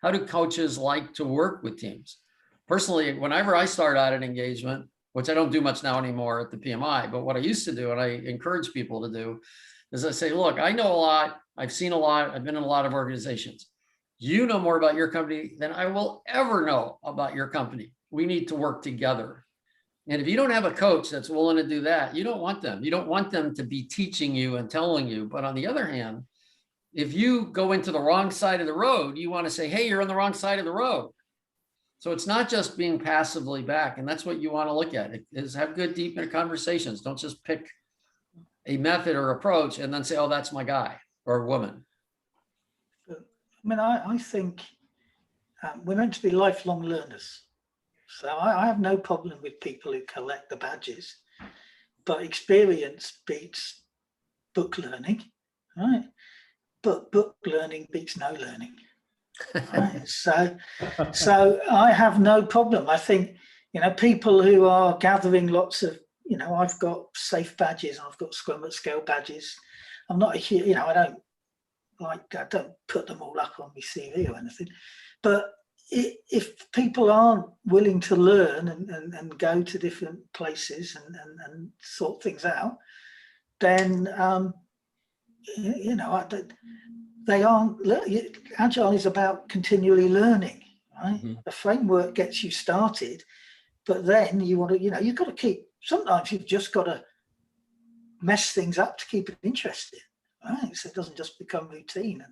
How do coaches like to work with teams? Personally, whenever I start out an engagement, which I don't do much now anymore at the PMI, but what I used to do, and I encourage people to do, is I say, look, I know a lot, I've seen a lot, I've been in a lot of organizations. You know more about your company than I will ever know about your company. We need to work together. And if you don't have a coach that's willing to do that, you don't want them. You don't want them to be teaching you and telling you. But on the other hand, if you go into the wrong side of the road, you want to say, hey, you're on the wrong side of the road. So it's not just being passively back. And that's what you want to look at, is have good, deep conversations. Don't just pick a method or approach and then say, oh, that's my guy or woman. I mean, I think we're meant to be lifelong learners. So I have no problem with people who collect the badges, but experience beats book learning, right? But book learning beats no learning. Right? So I have no problem. I think, you know, people who are gathering lots of, you know, I've got SAFe badges, I've got Scrum at Scale badges. I'm not a huge, you know, I don't put them all up on my CV or anything, but if people aren't willing to learn and go to different places and sort things out, then you know, they aren't. Agile is about continually learning, right? Mm-hmm. The framework gets you started, but then you want to, you know, you've got to keep. Sometimes you've just got to mess things up to keep it interesting, right? So it doesn't just become routine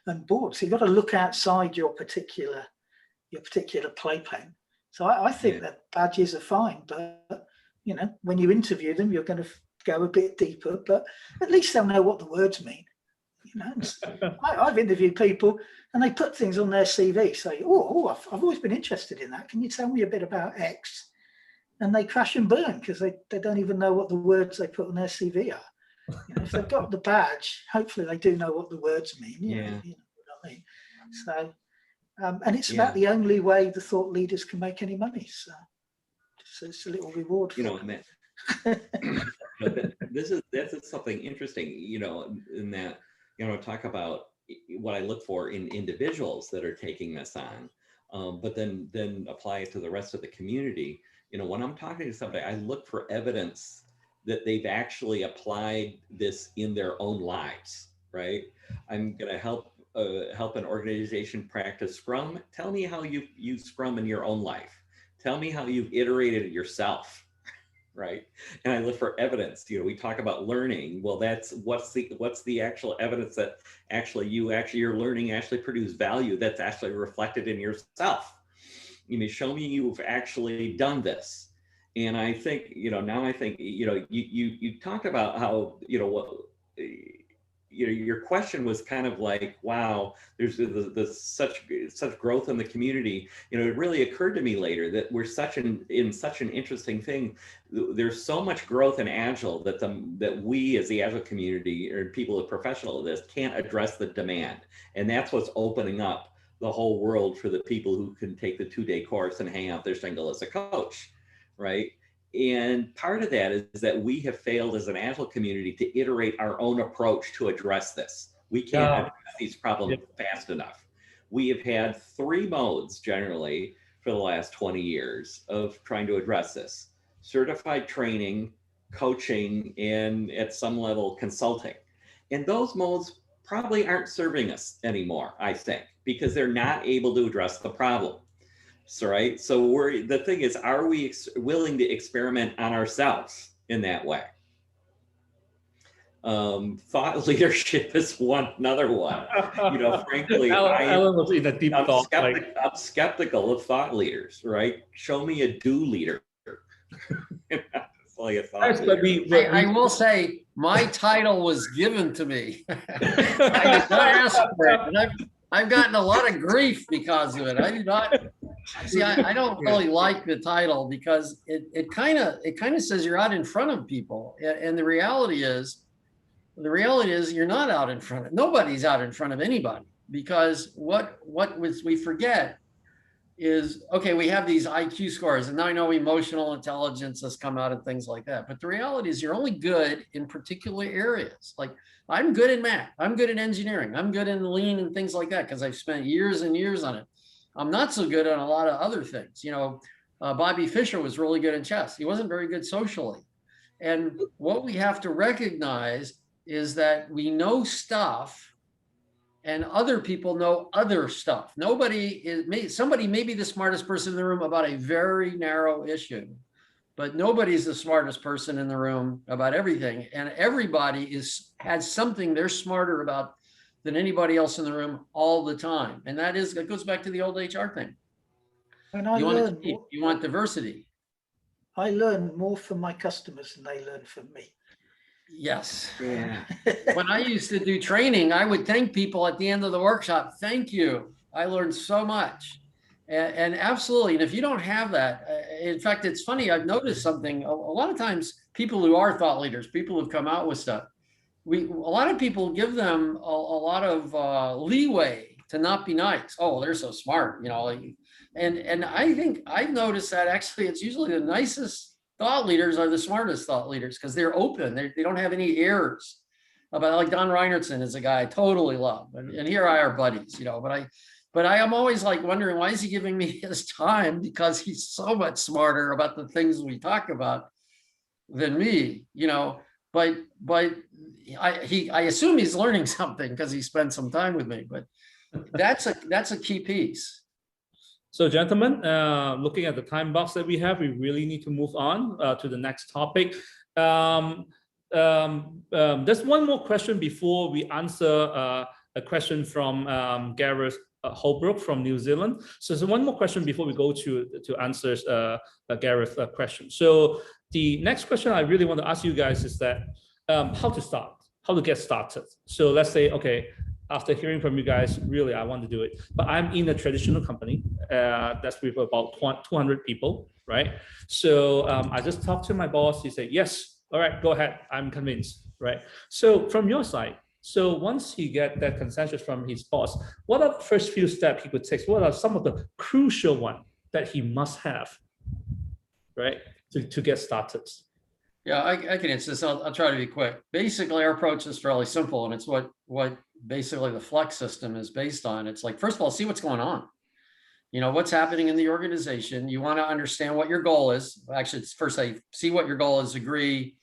and bored. So you've got to look outside your particular playpen. So I think that badges are fine, but you know, when you interview them, you're going to go a bit deeper, but at least they'll know what the words mean. You know, I've interviewed people and they put things on their CV, say, I've always been interested in that. Can you tell me a bit about X? And they crash and burn because they don't even know what the words they put on their CV are. You know, if they've got the badge, hopefully they do know what the words mean. You know what I mean? So, and it's about the only way the thought leaders can make any money. So it's a little reward. You know, and that's something interesting, you know, in that, you know, talk about what I look for in individuals that are taking this on, but then apply it to the rest of the community. You know, when I'm talking to somebody, I look for evidence that they've actually applied this in their own lives, right? I'm going to help an organization practice Scrum. Tell me how you've used Scrum in your own life. Tell me how you've iterated it yourself, right? And I look for evidence. You know, we talk about learning. Well, that's what's the actual evidence that your learning actually produced value that's actually reflected in yourself. You know, show me you've actually done this. And I think, you know, now I think, you know, you talked about how, you know, your question was kind of like, wow, there's such growth in the community. It really occurred to me later that we're in such an interesting thing. There's so much growth in Agile that we as the Agile community or people who are professional of this can't address the demand. And that's what's opening up the whole world for the people who can take the 2-day course and hang out their shingle as a coach, right? And part of that is that we have failed as an Agile community to iterate our own approach to address this. We can't address these problems fast enough. We have had 3 modes generally for the last 20 years of trying to address this: certified training, coaching, and at some level consulting. And those modes probably aren't serving us anymore, I think, because they're not able to address the problem. So, right. So the thing is, are we willing to experiment on ourselves in that way? Thought leadership is another one. Frankly, Alan was in a deep thought. I'm skeptical of thought leaders, right? Show me a do leader. Like a thought leader. I will say my title was given to me. I did not ask for it, and I've gotten a lot of grief because of it. I do not. See, I don't really like the title because it kind of says you're out in front of people, and the reality is you're not out in front of, nobody's out in front of anybody, because what we forget is, okay, we have these IQ scores, and now I know emotional intelligence has come out and things like that, but the reality is you're only good in particular areas. Like, I'm good in math, I'm good in engineering, I'm good in lean and things like that because I've spent years and years on it. I'm not so good on a lot of other things. Bobby Fischer was really good in chess. He wasn't very good socially. And what we have to recognize is that we know stuff and other people know other stuff. Somebody may be the smartest person in the room about a very narrow issue, but nobody's the smartest person in the room about everything. And everybody has something they're smarter about than anybody else in the room all the time. And that goes back to the old HR thing. And you want diversity. I learn more from my customers than they learn from me. Yes. Yeah. When I used to do training, I would thank people at the end of the workshop. Thank you. I learned so much. And absolutely. And if you don't have that, in fact, it's funny, I've noticed something. A lot of times people who are thought leaders, people who've come out with stuff, a lot of people give them a lot of leeway to not be nice. Oh, they're so smart, and I think I've noticed that actually it's usually the nicest thought leaders are the smartest thought leaders because they're open. They don't have any errors. About, like, Don Reinertson is a guy I totally love, and here I are buddies, but I am always like wondering, why is he giving me his time? Because he's so much smarter about the things we talk about than me, but I assume he's learning something because he spent some time with me, but that's a key piece. So, gentlemen, looking at the time box that we have, we really need to move on to the next topic. There's one more question before we answer a question from Gareth Holbrook from New Zealand. So there's one more question before we go to answer Gareth's question. So the next question I really want to ask you guys is that how to get started. So let's say, okay, after hearing from you guys, really, I want to do it, but I'm in a traditional company that's with about 200 people, right? So I just talked to my boss. He said, yes, all right, go ahead. I'm convinced, right? So from your side, so once he get that consensus from his boss, what are the first few steps he could take? What are some of the crucial ones that he must have, right, to get started? Yeah, I can answer this. I'll try to be quick. Basically, our approach is fairly simple, and it's what basically the Flex system is based on. It's like, first of all, see what's going on. What's happening in the organization. You want to understand what your goal is. Actually, it's first see what your goal is, agree.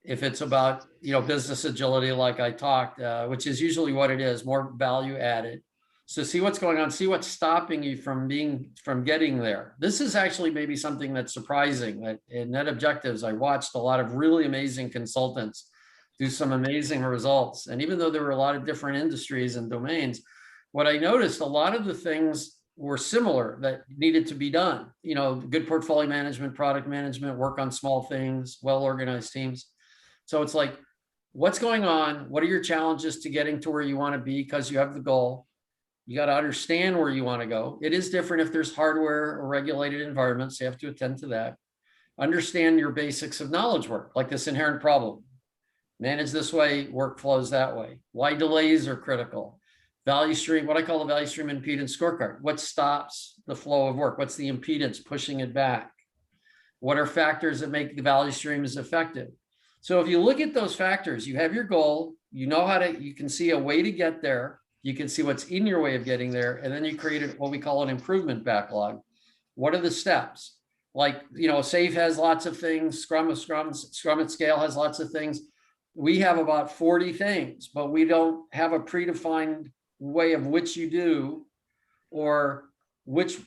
If it's about, business agility, like I talked, which is usually what it is, more value added. So see what's going on, see what's stopping you from getting there. This is actually maybe something that's surprising. That in Net Objectives, I watched a lot of really amazing consultants do some amazing results. And even though there were a lot of different industries and domains, what I noticed, a lot of the things were similar that needed to be done. Good portfolio management, product management, work on small things, well-organized teams. So it's like, what's going on? What are your challenges to getting to where you want to be because you have the goal? You got to understand where you want to go. It is different if there's hardware or regulated environments. You have to attend to that. Understand your basics of knowledge work, like this inherent problem. Manage this way, workflows that way. Why delays are critical. Value stream, what I call the value stream impedance scorecard. What stops the flow of work? What's the impedance pushing it back? What are factors that make the value streams effective? So if you look at those factors, you have your goal, you know how to, you can see a way to get there. You can see what's in your way of getting there. And then you created what we call an improvement backlog. What are the steps? Like, you know, SAFe has lots of things. Scrum at Scale has lots of things. We have about 40 things, but we don't have a predefined way of which you do or which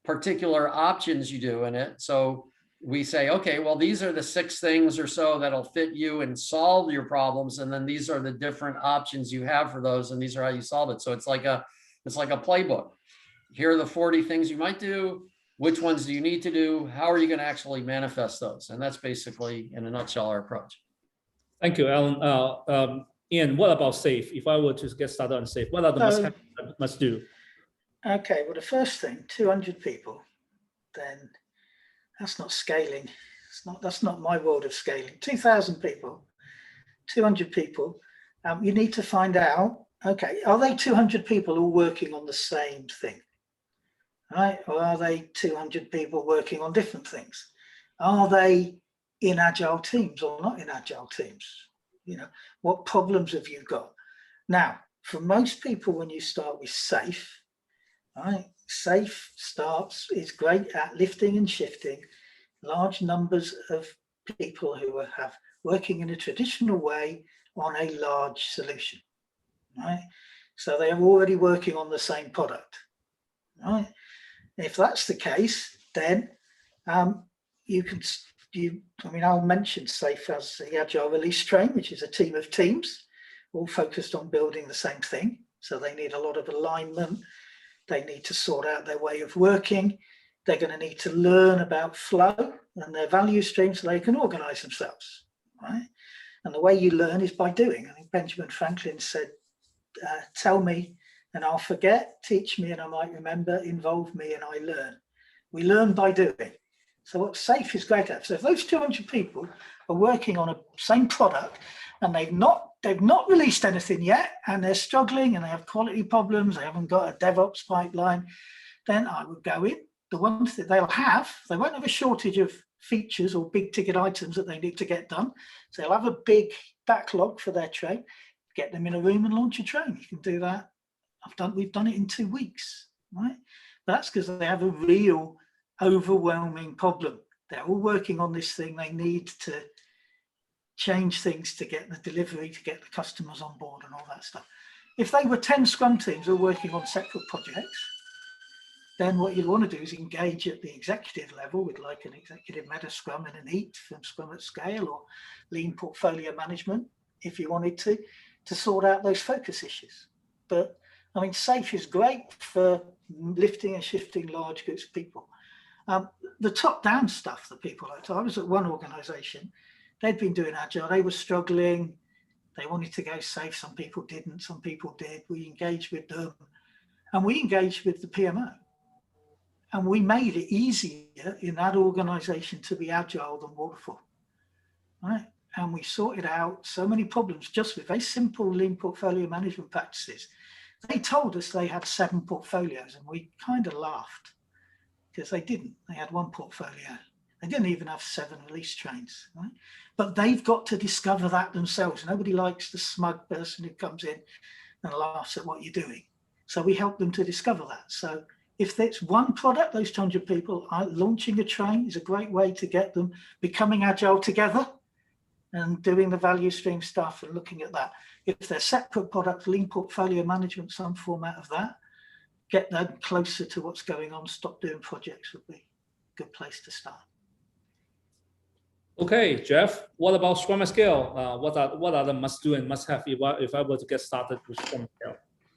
particular options you do in it. So we say, okay, well, these are the 6 things or so that'll fit you and solve your problems. And then these are the different options you have for those. And these are how you solve it. So it's like a playbook. Here are the 40 things you might do. Which ones do you need to do? How are you going to actually manifest those? And that's basically, in a nutshell, our approach. Thank you, Alan. Ian, what about SAFe? If I were to get started on SAFe, what are the must do? Okay, well, the first thing, 200 people, then that's not scaling. That's not my world of scaling. 2,000 people, 200 people. You need to find out, okay, are they 200 people all working on the same thing? Right? Or are they 200 people working on different things? Are they in agile teams or not in agile teams? You know, what problems have you got? Now, for most people, when you start with SAFe, right? SAFe is great at lifting and shifting large numbers of people who have working in a traditional way on a large solution, right? So they are already working on the same product, right? If that's the case, then I'll mention SAFe as the Agile Release Train, which is a team of teams all focused on building the same thing. So they need a lot of alignment. They need to sort out their way of working. They're going to need to learn about flow and their value stream so they can organize themselves, right? And the way you learn is by doing. I think Benjamin Franklin said, tell me and I'll forget, teach me and I might remember, involve me and I learn. We learn by doing. So what SAFe is great at. So if those 200 people are working on a same product and they've not released anything yet and they're struggling and they have quality problems, they haven't got a DevOps pipeline, then I would go in. The ones that they won't have a shortage of features or big ticket items that they need to get done. So they'll have a big backlog for their train, get them in a room and launch a train. You can do that. We've done it in 2 weeks, right? That's because they have a real overwhelming problem. They're all working on this thing. They need to change things to get the delivery, to get the customers on board and all that stuff. If they were 10 Scrum teams all working on separate projects, then what you'd want to do is engage at the executive level with like an executive meta Scrum and an EAT from Scrum at Scale or lean portfolio management, if you wanted to sort out those focus issues. But I mean, SAFe is great for lifting and shifting large groups of people. The top-down stuff that people like, I was at one organization, they'd been doing Agile, they were struggling, they wanted to go SAFe, some people didn't, some people did. We engaged with them and we engaged with the PMO. And we made it easier in that organization to be Agile than waterfall, right? And we sorted out so many problems just with very simple lean portfolio management practices. They told us they had 7 portfolios and we kind of laughed because they didn't. They had 1 portfolio. They didn't even have 7 release trains, right? But they've got to discover that themselves. Nobody likes the smug person who comes in and laughs at what you're doing. So we help them to discover that. So if it's one product, those 200 people, launching a train is a great way to get them becoming Agile together and doing the value stream stuff and looking at that. If they're separate products, lean portfolio management, some format of that, get them closer to what's going on, stop doing projects would be a good place to start. Okay, Jeff, what about Scrum at Scale? What are the must do and must have if I were to get started with Scrum at Scale?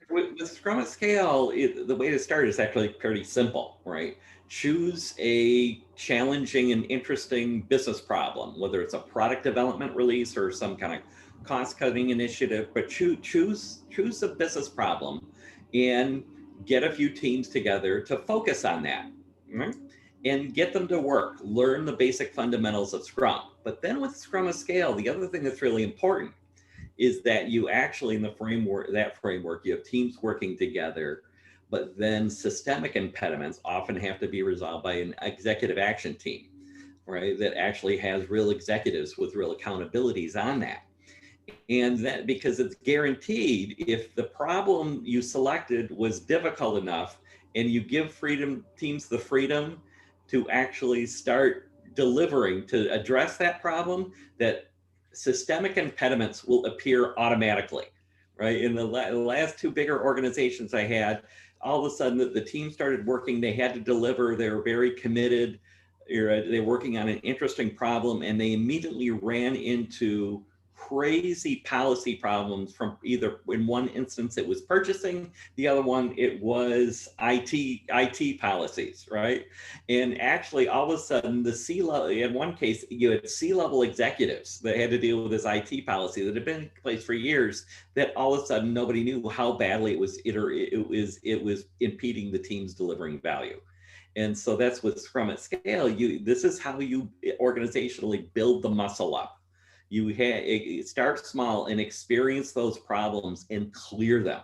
With Scrum at Scale, the way to start is actually pretty simple, right? Choose a challenging and interesting business problem, whether it's a product development release or some kind of cost-cutting initiative, but choose a business problem and get a few teams together to focus on that, right? And get them to work, learn the basic fundamentals of Scrum. But then with Scrum at Scale, the other thing that's really important is that you actually, in the framework, you have teams working together, but then systemic impediments often have to be resolved by an executive action team, right? That actually has real executives with real accountabilities on that. And that, because it's guaranteed, if the problem you selected was difficult enough and you give teams the freedom to actually start delivering to address that problem, that systemic impediments will appear automatically, right? In the last two bigger organizations I had, all of a sudden the team started working, they had to deliver, they were very committed, they're working on an interesting problem, and they immediately ran into crazy policy problems from either, in one instance it was purchasing, the other one it was IT policies, right? And actually all of a sudden the C-level, in one case you had C-level executives that had to deal with this IT policy that had been in place for years, that all of a sudden nobody knew how badly it was impeding the team's delivering value. And so that's with Scrum at Scale. This is how you organizationally build the muscle up. You start small and experience those problems and clear them.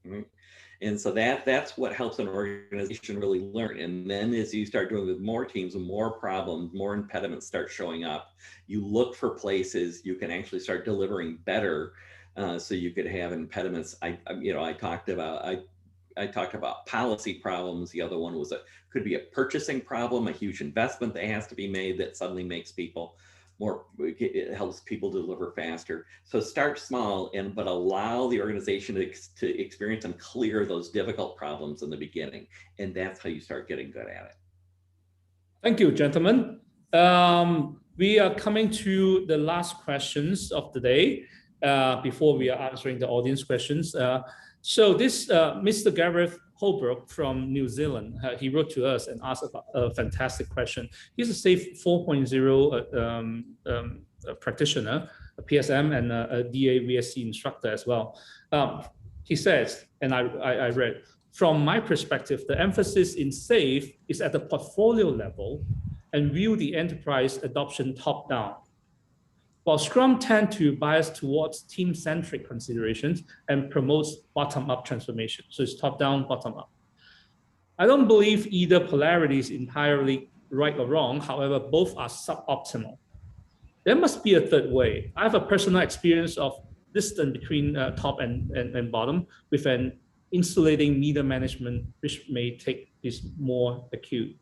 Right? And so that's what helps an organization really learn. And then as you start doing with more teams and more problems, more impediments start showing up, you look for places you can actually start delivering better. So you could have impediments. I talked about policy problems. The other one could be a purchasing problem, a huge investment that has to be made that suddenly makes people it helps people deliver faster. So start small, but allow the organization to experience and clear those difficult problems in the beginning. And that's how you start getting good at it. Thank you, gentlemen. We are coming to the last questions of the day before we are answering the audience questions. So this Mr. Gareth Holbrook from New Zealand, he wrote to us and asked a fantastic question. He's a SAFe 4.0 practitioner, a PSM, and a DA VSC instructor as well. He says, and I read, from my perspective, the emphasis in SAFe is at the portfolio level and view the enterprise adoption top-down, while Scrum tend to bias towards team-centric considerations and promotes bottom-up transformation. So it's top-down, bottom-up. I don't believe either polarity is entirely right or wrong. However, both are suboptimal. There must be a third way. I have a personal experience of distance between top and bottom with an insulating middle management, which may take this more acute.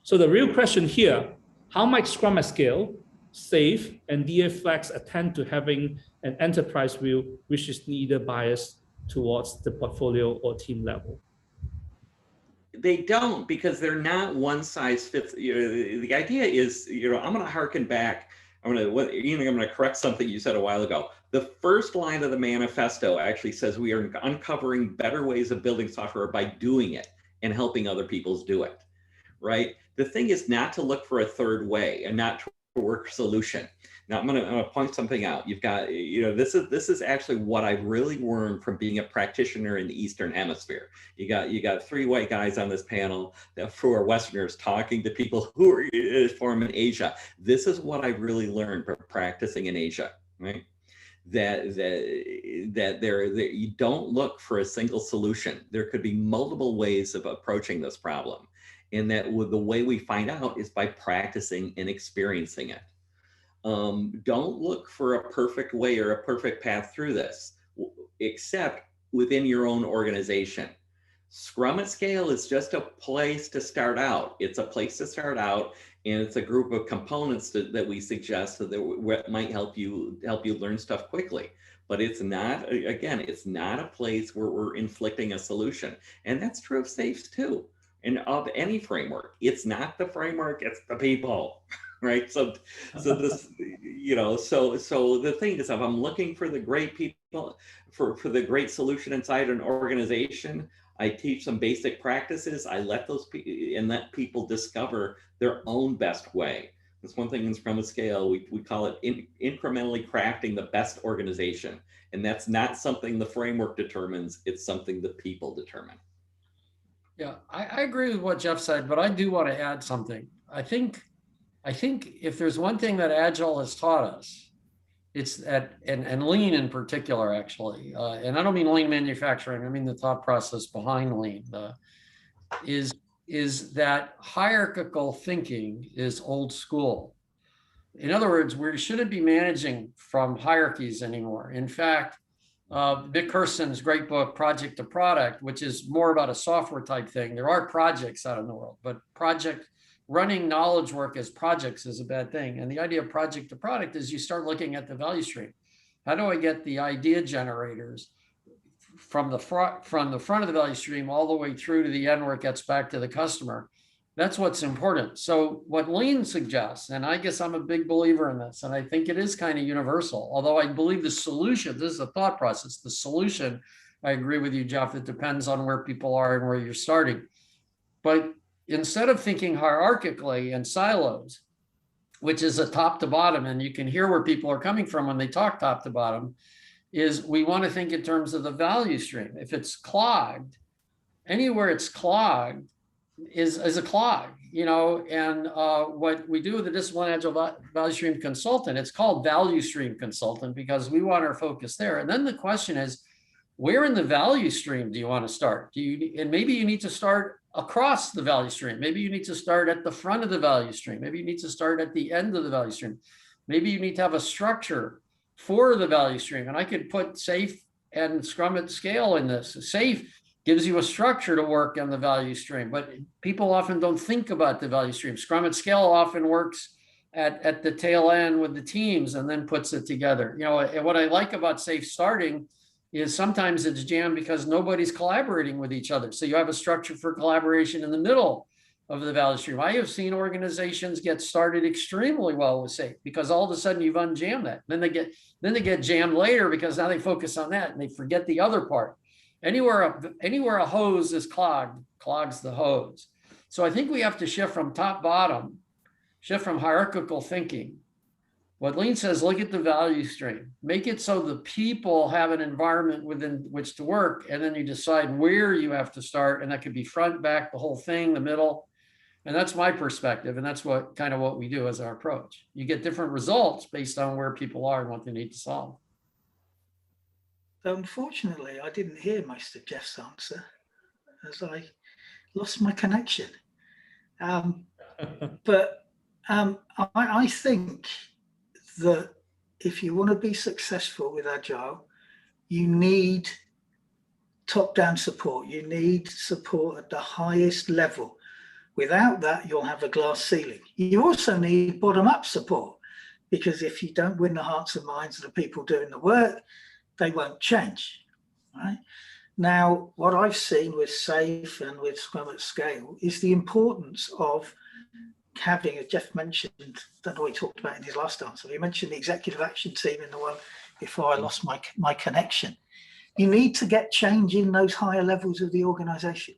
So the real question here, how might Scrum at Scale, SAFe, and DAFLEX attend to having an enterprise view which is neither biased towards the portfolio or team level? They don't, because they're not one size fits. The idea is, I'm going to harken back. I'm going to correct something you said a while ago. The first line of the manifesto actually says we are uncovering better ways of building software by doing it and helping other people do it, right? The thing is not to look for a third way and not to work solution. Now I'm gonna point something out. You've got, this is actually what I've really learned from being a practitioner in the Eastern Hemisphere. You got three white guys on this panel who are Westerners talking to people who are from Asia. This is what I've really learned from practicing in Asia, right? That you don't look for a single solution. There could be multiple ways of approaching this problem. And that the way we find out is by practicing and experiencing it. Don't look for a perfect way or a perfect path through this, except within your own organization. Scrum at Scale is just a place to start out. It's a place to start out, and it's a group of components that we suggest that might help you learn stuff quickly. But it's not, again, it's not a place where we're inflicting a solution. And that's true of SAFe too. And of any framework, it's not the framework, it's the people, right? So this, so the thing is, if I'm looking for the great people, for the great solution inside an organization, I teach some basic practices. I let people discover their own best way. That's one thing in Scrum at Scale. We call it incrementally crafting the best organization. And that's not something the framework determines, it's something the people determine. Yeah, I agree with what Jeff said, but I do want to add something. I think if there's one thing that Agile has taught us, it's that, and Lean in particular, actually, and I don't mean Lean manufacturing, I mean the thought process behind Lean, is that hierarchical thinking is old school. In other words, we shouldn't be managing from hierarchies anymore. In fact, Vic Kerson's great book, Project to Product, which is more about a software type thing. There are projects out in the world, but running knowledge work as projects is a bad thing. And the idea of project to product is you start looking at the value stream. How do I get the idea generators from the front of the value stream all the way through to the end where it gets back to the customer? That's what's important. So what Lean suggests, and I guess I'm a big believer in this, and I think it is kind of universal, although I believe the solution, this is a thought process, the solution, I agree with you, Jeff, it depends on where people are and where you're starting. But instead of thinking hierarchically in silos, which is a top to bottom, and you can hear where people are coming from when they talk top to bottom, is we want to think in terms of the value stream. If it's clogged, anywhere it's clogged, is a clog, and what we do with the Discipline Agile Value Stream Consultant, it's called Value Stream Consultant because we want our focus there. And then the question is, where in the value stream do you want to start? And maybe you need to start across the value stream. Maybe you need to start at the front of the value stream. Maybe you need to start at the end of the value stream. Maybe you need to have a structure for the value stream. And I could put SAFe and Scrum at Scale in this. SAFe gives you a structure to work on the value stream, but people often don't think about the value stream. Scrum at Scale often works at the tail end with the teams and then puts it together. And what I like about SAFe starting is sometimes it's jammed because nobody's collaborating with each other. So you have a structure for collaboration in the middle of the value stream. I have seen organizations get started extremely well with SAFe because all of a sudden you've unjammed that. Then they get jammed later because now they focus on that and they forget the other part. Anywhere a hose is clogged, clogs the hose. So I think we have to shift from top bottom, shift from hierarchical thinking. What Lean says, look at the value stream, make it so the people have an environment within which to work, and then you decide where you have to start, and that could be front, back, the whole thing, the middle. And that's my perspective, and that's what we do as our approach. You get different results based on where people are and what they need to solve. Unfortunately, I didn't hear most of Jeff's answer as I lost my connection. But I think that if you want to be successful with Agile, you need top-down support. You need support at the highest level. Without that, you'll have a glass ceiling. You also need bottom-up support, because if you don't win the hearts and minds of the people doing the work, they won't change, right? Now, what I've seen with SAFe and with Scrum at Scale is the importance of having, as Jeff mentioned, I don't know what he talked about in his last answer, he mentioned the executive action team in the one before I lost my connection. You need to get change in those higher levels of the organization,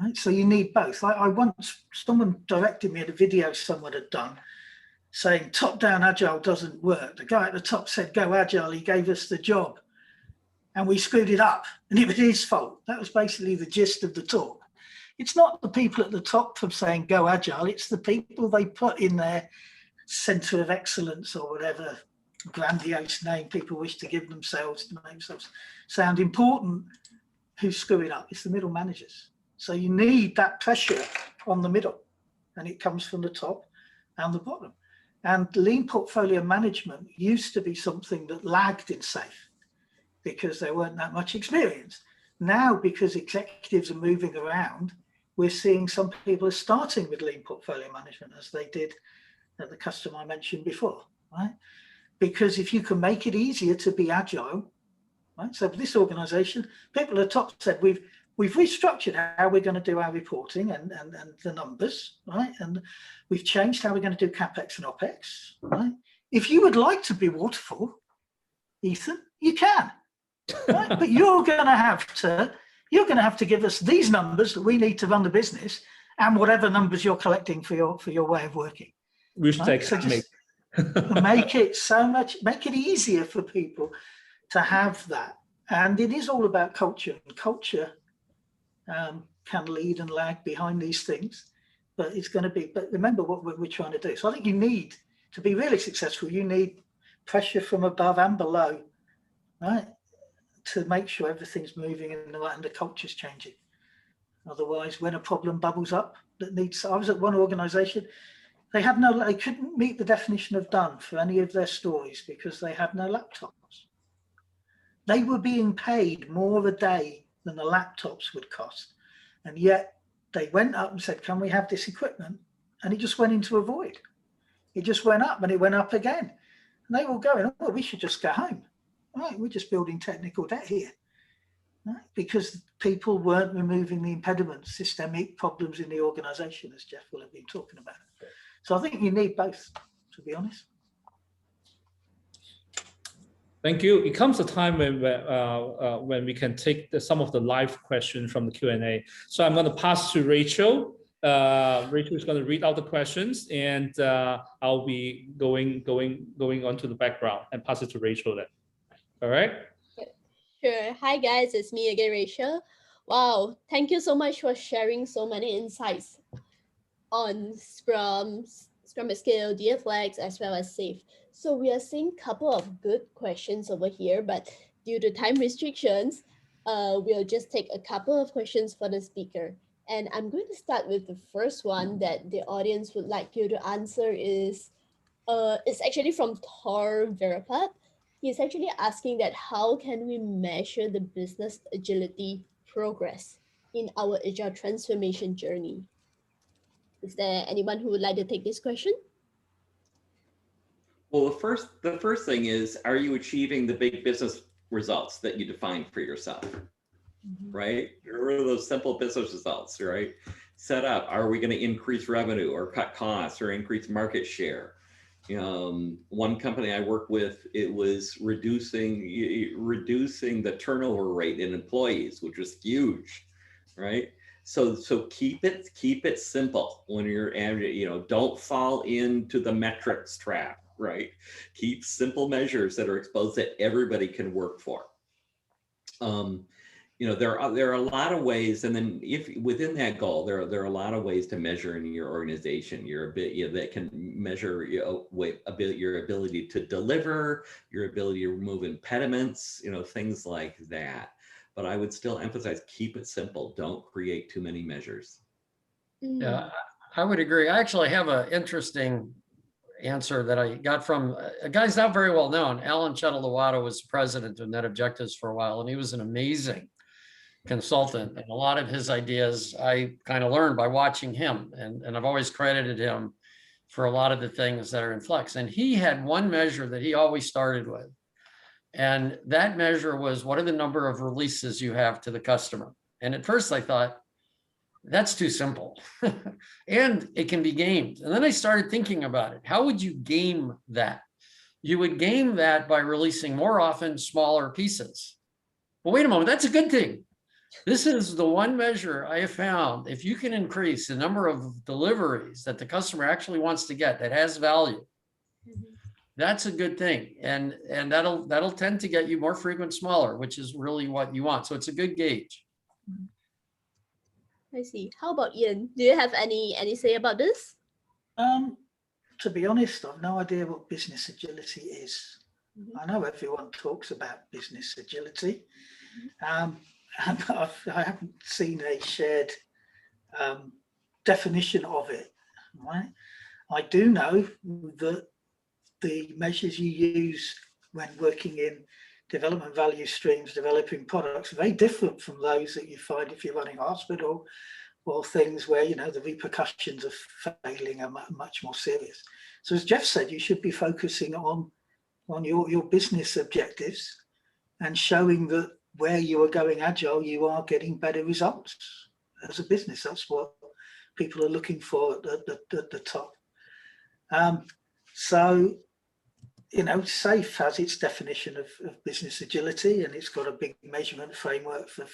right? So you need both. I once, someone directed me at a video someone had done saying top-down Agile doesn't work. The guy at the top said, go Agile, he gave us the job. And we screwed it up, and it was his fault. That was basically the gist of the talk. It's not the people at the top from saying go Agile, it's the people they put in their center of excellence or whatever grandiose name people wish to give themselves to make themselves sound important, who screw it up. It's the middle managers. So you need that pressure on the middle, and it comes from the top and the bottom. And lean portfolio management used to be something that lagged in SAFe because there weren't that much experience. Now, because executives are moving around, we're seeing some people are starting with lean portfolio management, as they did at the customer I mentioned before, right? Because if you can make it easier to be agile, right? So for this organization, people at the top said, we've restructured how we're going to do our reporting and the numbers, right? And we've changed how we're going to do CapEx and OpEx, right? If you would like to be waterfall, Ethan, you can, right? But you're going to have to give us these numbers that we need to run the business and whatever numbers you're collecting for your way of working. We should Right? take So just make it easier for people to have that. And it is all about culture, and culture can lead and lag behind these things, but it's going to be, but remember what we're trying to do. So I think you need to be really successful. You need pressure from above and below, right? To make sure everything's moving in the right and the culture's changing. Otherwise, when a problem bubbles up that needs, I was at one organization, they couldn't meet the definition of done for any of their stories because they had no laptops. They were being paid more a day than the laptops would cost. And yet they went up and said, can we have this equipment? And it just went into a void. It just went up and it went up again. And they were going, oh, we should just go home. Right, we're just building technical debt here. Right? Because people weren't removing the impediments, systemic problems in the organization, as Jeff will have been talking about. So I think you need both, to be honest. Thank you. It comes a time when we can take some of the live questions from the Q&A. So I'm going to pass to Rachel. Rachel is going to read out the questions, and I'll be going on to the background and pass it to Rachel then. All right? Sure. Hi guys, it's me again, Rachel. Wow, thank you so much for sharing so many insights on Scrum at Scale, DAFLEX, as well as SAFe. So we are seeing a couple of good questions over here, but due to time restrictions, we'll just take a couple of questions for the speaker. And I'm going to start with the first one that the audience would like you to answer is, it's actually from Thor Veraplat. He's actually asking that how can we measure the business agility progress in our Agile transformation journey? Is there anyone who would like to take this question? Well, the first thing is, are you achieving the big business results that you defined for yourself? Right? What are those simple business results, right? Set up, are we going to increase revenue or cut costs or increase market share? One company I work with, it was reducing the turnover rate in employees, which was huge, right? So keep it simple when you're, don't fall into the metrics trap, right? Keep simple measures that are exposed that everybody can work for. There are a lot of ways, and then if within that goal, there are a lot of ways to measure in your organization. That can measure your ability to deliver, your ability to remove impediments, things like that. But I would still emphasize, keep it simple. Don't create too many measures. Yeah, I would agree. I actually have an interesting answer that I got from a guy's not very well known. Alan Chetalawada was president of Net Objectives for a while, and he was an amazing consultant. And a lot of his ideas I kind of learned by watching him, and I've always credited him for a lot of the things that are in Flex. And he had one measure that he always started with. And that measure was, what are the number of releases you have to the customer? And at first I thought, that's too simple. And it can be gamed. And then I started thinking about it. How would you game that? You would game that by releasing more often, smaller pieces. Well, wait a moment, that's a good thing. This is the one measure I have found. If you can increase the number of deliveries that the customer actually wants to get that has value, that's a good thing. And that'll tend to get you more frequent, smaller, which is really what you want. So it's a good gauge. I see. How about Ian? Do you have any say about this? To be honest, I've no idea what business agility is. I know everyone talks about business agility. I haven't seen a shared definition of it. Right? I do know that the measures you use when working in development value streams, developing products, are very different from those that you find if you're running a hospital, or things where the repercussions of failing are much more serious. So as Jeff said, you should be focusing on your business objectives and showing that where you are going agile, you are getting better results as a business. That's what people are looking for at the top. So, SAFe has its definition of business agility, and it's got a big measurement framework for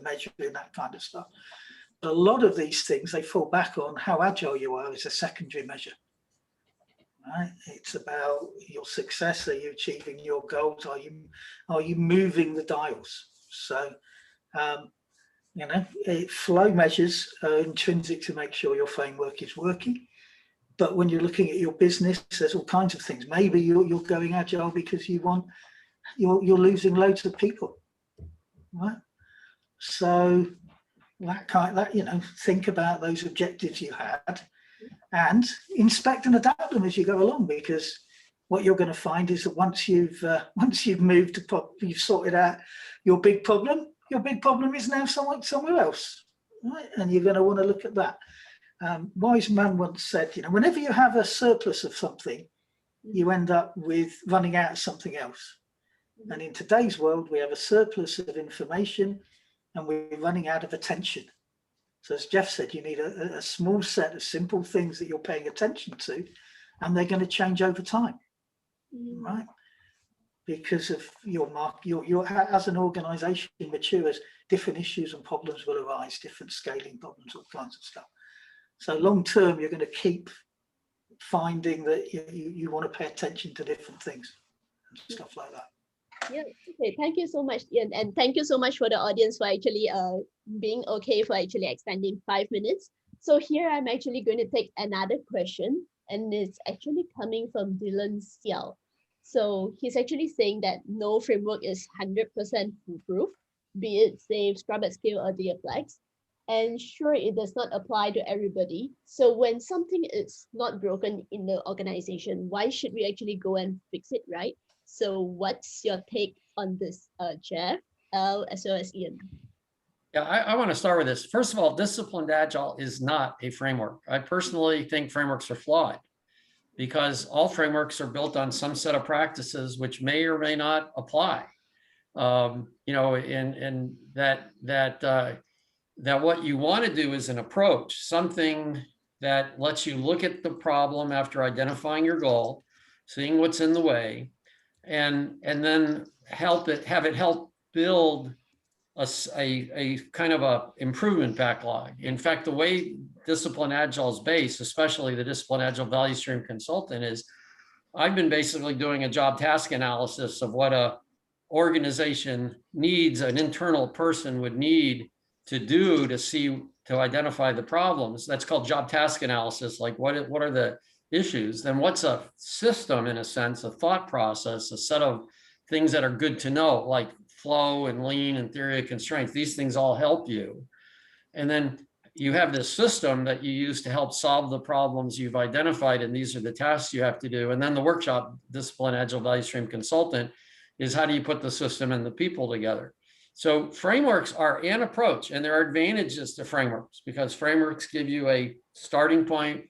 measuring that kind of stuff. But a lot of these things, they fall back on how agile you are as a secondary measure. right? It's about your success. Are you achieving your goals? Are you moving the dials? So, you know, flow measures are intrinsic to make sure your framework is working. But when you're looking at your business, there's all kinds of things. Maybe you're going agile because you're losing loads of people, right? So you know, think about those objectives you had and inspect and adapt them as you go along, because what you're going to find is that once you've moved you've sorted out your big problem is now somewhere else, right? And you're going to want to look at that. Wise man once said, you know, whenever you have a surplus of something, you end up with running out of something else. And in today's world, we have a surplus of information and we're running out of attention. So as Jeff said, you need a small set of simple things that you're paying attention to, and they're going to change over time, right? Because of your as an organization matures, different issues and problems will arise, different scaling problems, all kinds of stuff. So long term, you're going to keep finding that you want to pay attention to different things and stuff like that. Yeah, okay, thank you so much, Ian, and thank you so much for the audience for actually being okay for actually expanding 5 minutes. So here I'm actually going to take another question, and it's actually coming from Dylan Xiao. So he's actually saying that no framework is 100% foolproof, be it SAFe, Scrum at Scale, or DAFLEX. And sure, it does not apply to everybody. So when something is not broken in the organization, why should we actually go and fix it, right? So what's your take on this, Jeff, as well as Ian? Yeah, I want to start with this. First of all, disciplined agile is not a framework. I personally think frameworks are flawed because all frameworks are built on some set of practices which may or may not apply. You know, and that what you want to do is an approach, something that lets you look at the problem after identifying your goal, seeing what's in the way, and then have it help build a kind of a improvement backlog. In fact, the way Discipline Agile is based, especially the Discipline Agile Value Stream Consultant, is I've been basically doing a job task analysis of what a organization needs, an internal person would need to do to identify the problems. That's called job task analysis. Like what are the issues? Then what's a system, in a sense, a thought process, a set of things that are good to know, like flow and lean and theory of constraints. These things all help you. And then you have this system that you use to help solve the problems you've identified, and these are the tasks you have to do. And then the workshop, Discipline Agile Value Stream Consultant, is how do you put the system and the people together? So frameworks are an approach, and there are advantages to frameworks because frameworks give you a starting point,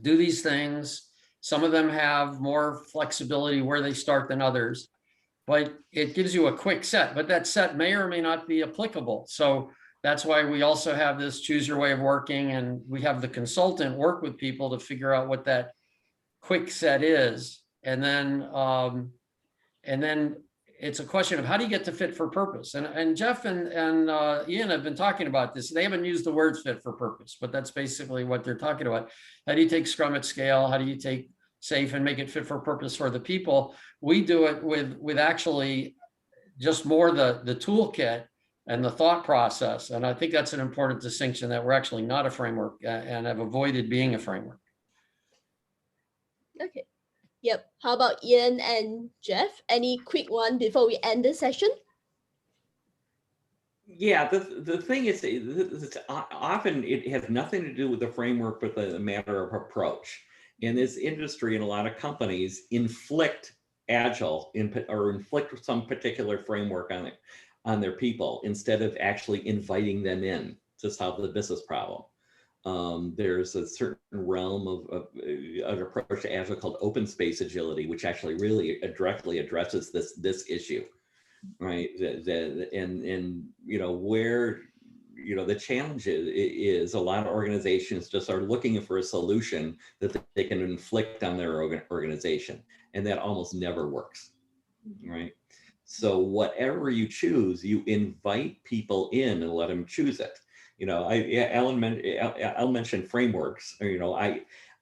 do these things. Some of them have more flexibility where they start than others, but it gives you a quick set, but that set may or may not be applicable. So that's why we also have this choose your way of working, and we have the consultant work with people to figure out what that quick set is. And then it's a question of how do you get to fit for purpose? And Jeff and Ian have been talking about this. They haven't used the words fit for purpose, but that's basically what they're talking about. How do you take Scrum at scale? How do you take SAFe and make it fit for purpose for the people? We do it with actually just more the toolkit and the thought process. And I think that's an important distinction, that we're actually not a framework and have avoided being a framework. Okay. Yep. How about Ian and Jeff? Any quick one before we end this session? Yeah, the thing is, often it has nothing to do with the framework, but the matter of approach. In this industry, and a lot of companies inflict Agile or inflict some particular framework on their people instead of actually inviting them in to solve the business problem. There's a certain realm of an approach to Agile called open space agility, which actually really directly addresses this issue, right? And you know, where, you know, the challenge is a lot of organizations just are looking for a solution that they can inflict on their organization, and that almost never works, right? So whatever you choose, you invite people in and let them choose it. You know, I'll mention frameworks. Or, you know,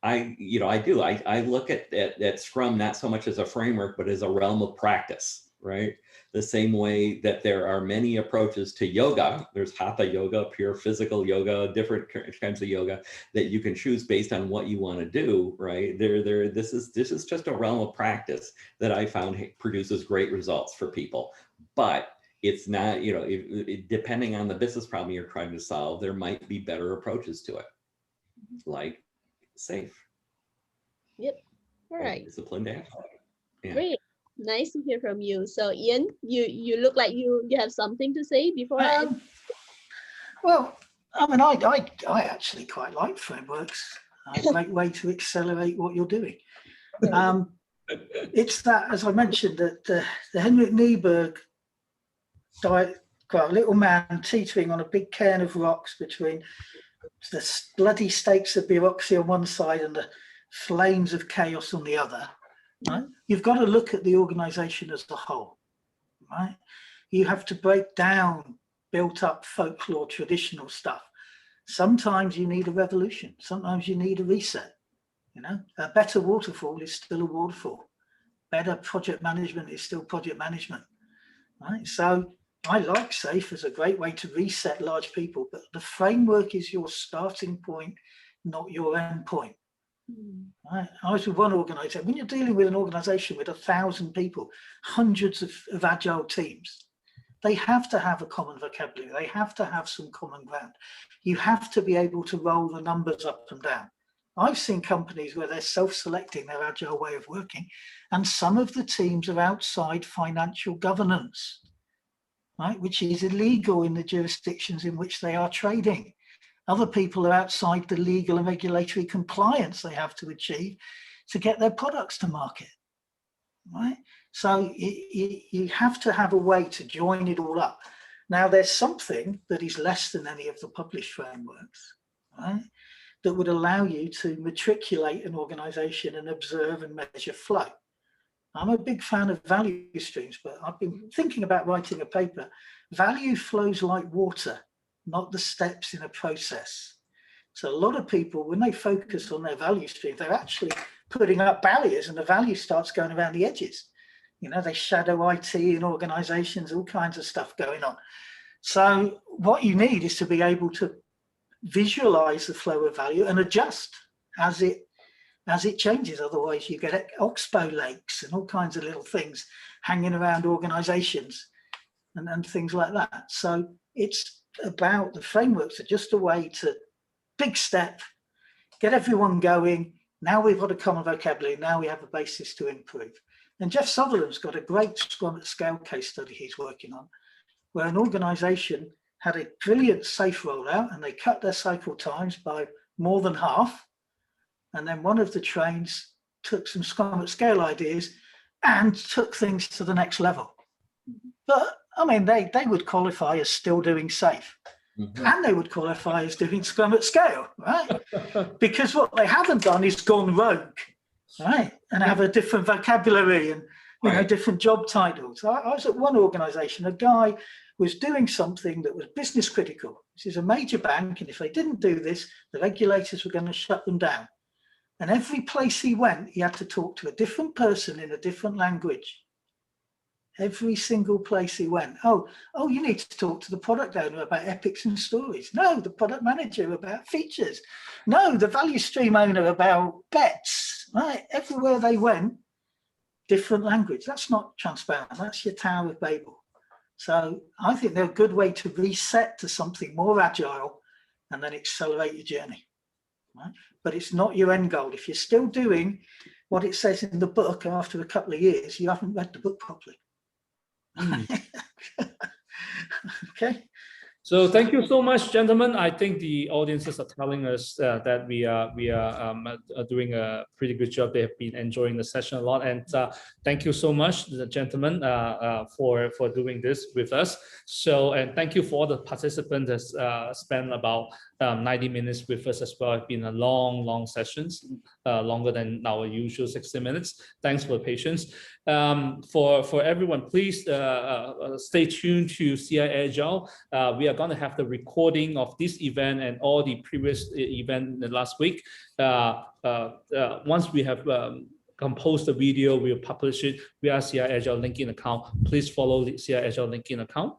I do. I look at Scrum not so much as a framework, but as a realm of practice, right? The same way that there are many approaches to yoga. There's hatha yoga, pure physical yoga, different kinds of yoga that you can choose based on what you want to do, right? This is just a realm of practice that I found produces great results for people. But it's not, depending on the business problem you're trying to solve, there might be better approaches to it, like SAFe. Yep. All right. Disciplined action. Yeah. Great. Nice to hear from you. So Ian, you look like you have something to say before I end. Well, I mean, I actually quite like frameworks. A great way to accelerate what you're doing. It's that, as I mentioned, that the Henrik Nieberg diet, got a little man teetering on a big cairn of rocks between the bloody stakes of bureaucracy on one side and the flames of chaos on the other. Right? You've got to look at the organization as a whole. Right? You have to break down built up folklore, traditional stuff. Sometimes you need a revolution. Sometimes you need a reset. A better waterfall is still a waterfall. Better project management is still project management. Right? So I like SAFe as a great way to reset large people, but the framework is your starting point, not your end point. Right? I was with one organization. When you're dealing with an organization with 1,000 people, hundreds of agile teams, they have to have a common vocabulary. They have to have some common ground. You have to be able to roll the numbers up and down. I've seen companies where they're self-selecting their agile way of working, and some of the teams are outside financial governance, right, which is illegal in the jurisdictions in which they are trading. Other people are outside the legal and regulatory compliance they have to achieve to get their products to market, right? So you have to have a way to join it all up. Now, there's something that is less than any of the published frameworks, right, that would allow you to matriculate an organization and observe and measure flow. I'm a big fan of value streams, but I've been thinking about writing a paper. Value flows like water, not the steps in a process. So a lot of people, when they focus on their value stream, they're actually putting up barriers and the value starts going around the edges. They shadow IT in organizations, all kinds of stuff going on. So what you need is to be able to visualize the flow of value and adjust as it changes. Otherwise you get oxbow lakes and all kinds of little things hanging around organizations and things like that. So it's about, the frameworks are just a way to big step, get everyone going. Now we've got a common vocabulary. Now we have a basis to improve. And Jeff Sutherland's got a great Scrum at Scale case study he's working on, where an organization had a brilliant SAFe rollout and they cut their cycle times by more than half. And then one of the trains took some Scrum at Scale ideas and took things to the next level. But I mean, they would qualify as still doing SAFe. And they would qualify as doing Scrum at Scale, right? Because what they haven't done is gone rogue, right? And have a different vocabulary and different job titles. I was at one organization, a guy was doing something that was business critical. This is a major bank, and if they didn't do this, the regulators were going to shut them down. And every place he went, he had to talk to a different person in a different language. Every single place he went. Oh, you need to talk to the product owner about epics and stories. No, the product manager about features. No, the value stream owner about bets. Right? Everywhere they went, different language. That's not transparent. That's your Tower of Babel. So I think they're a good way to reset to something more agile and then accelerate your journey. Right? But it's not your end goal. If you're still doing what it says in the book after a couple of years, you haven't read the book properly. Okay. So thank you so much, gentlemen. I think the audiences are telling us that we are doing a pretty good job. They have been enjoying the session a lot, and thank you so much, the gentlemen, for doing this with us. So, and thank you for all the participants that spent about 90 minutes with us as well. It's been a long sessions, longer than our usual 60 minutes. Thanks for the patience. For everyone, please stay tuned to CI Agile. We are are going to have the recording of this event and all the previous event in the last week. Once we have composed the video, we'll publish it via CI Agile LinkedIn account. Please follow the CI Agile LinkedIn account.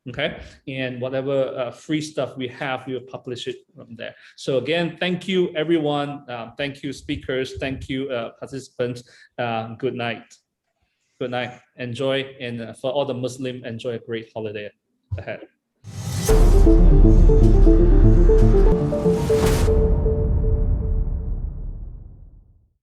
Okay, and whatever free stuff we have, we'll publish it from there. So again, thank you everyone. Thank you speakers. Thank you participants. Good night. Good night. Enjoy, and for all the Muslim, enjoy a great holiday ahead.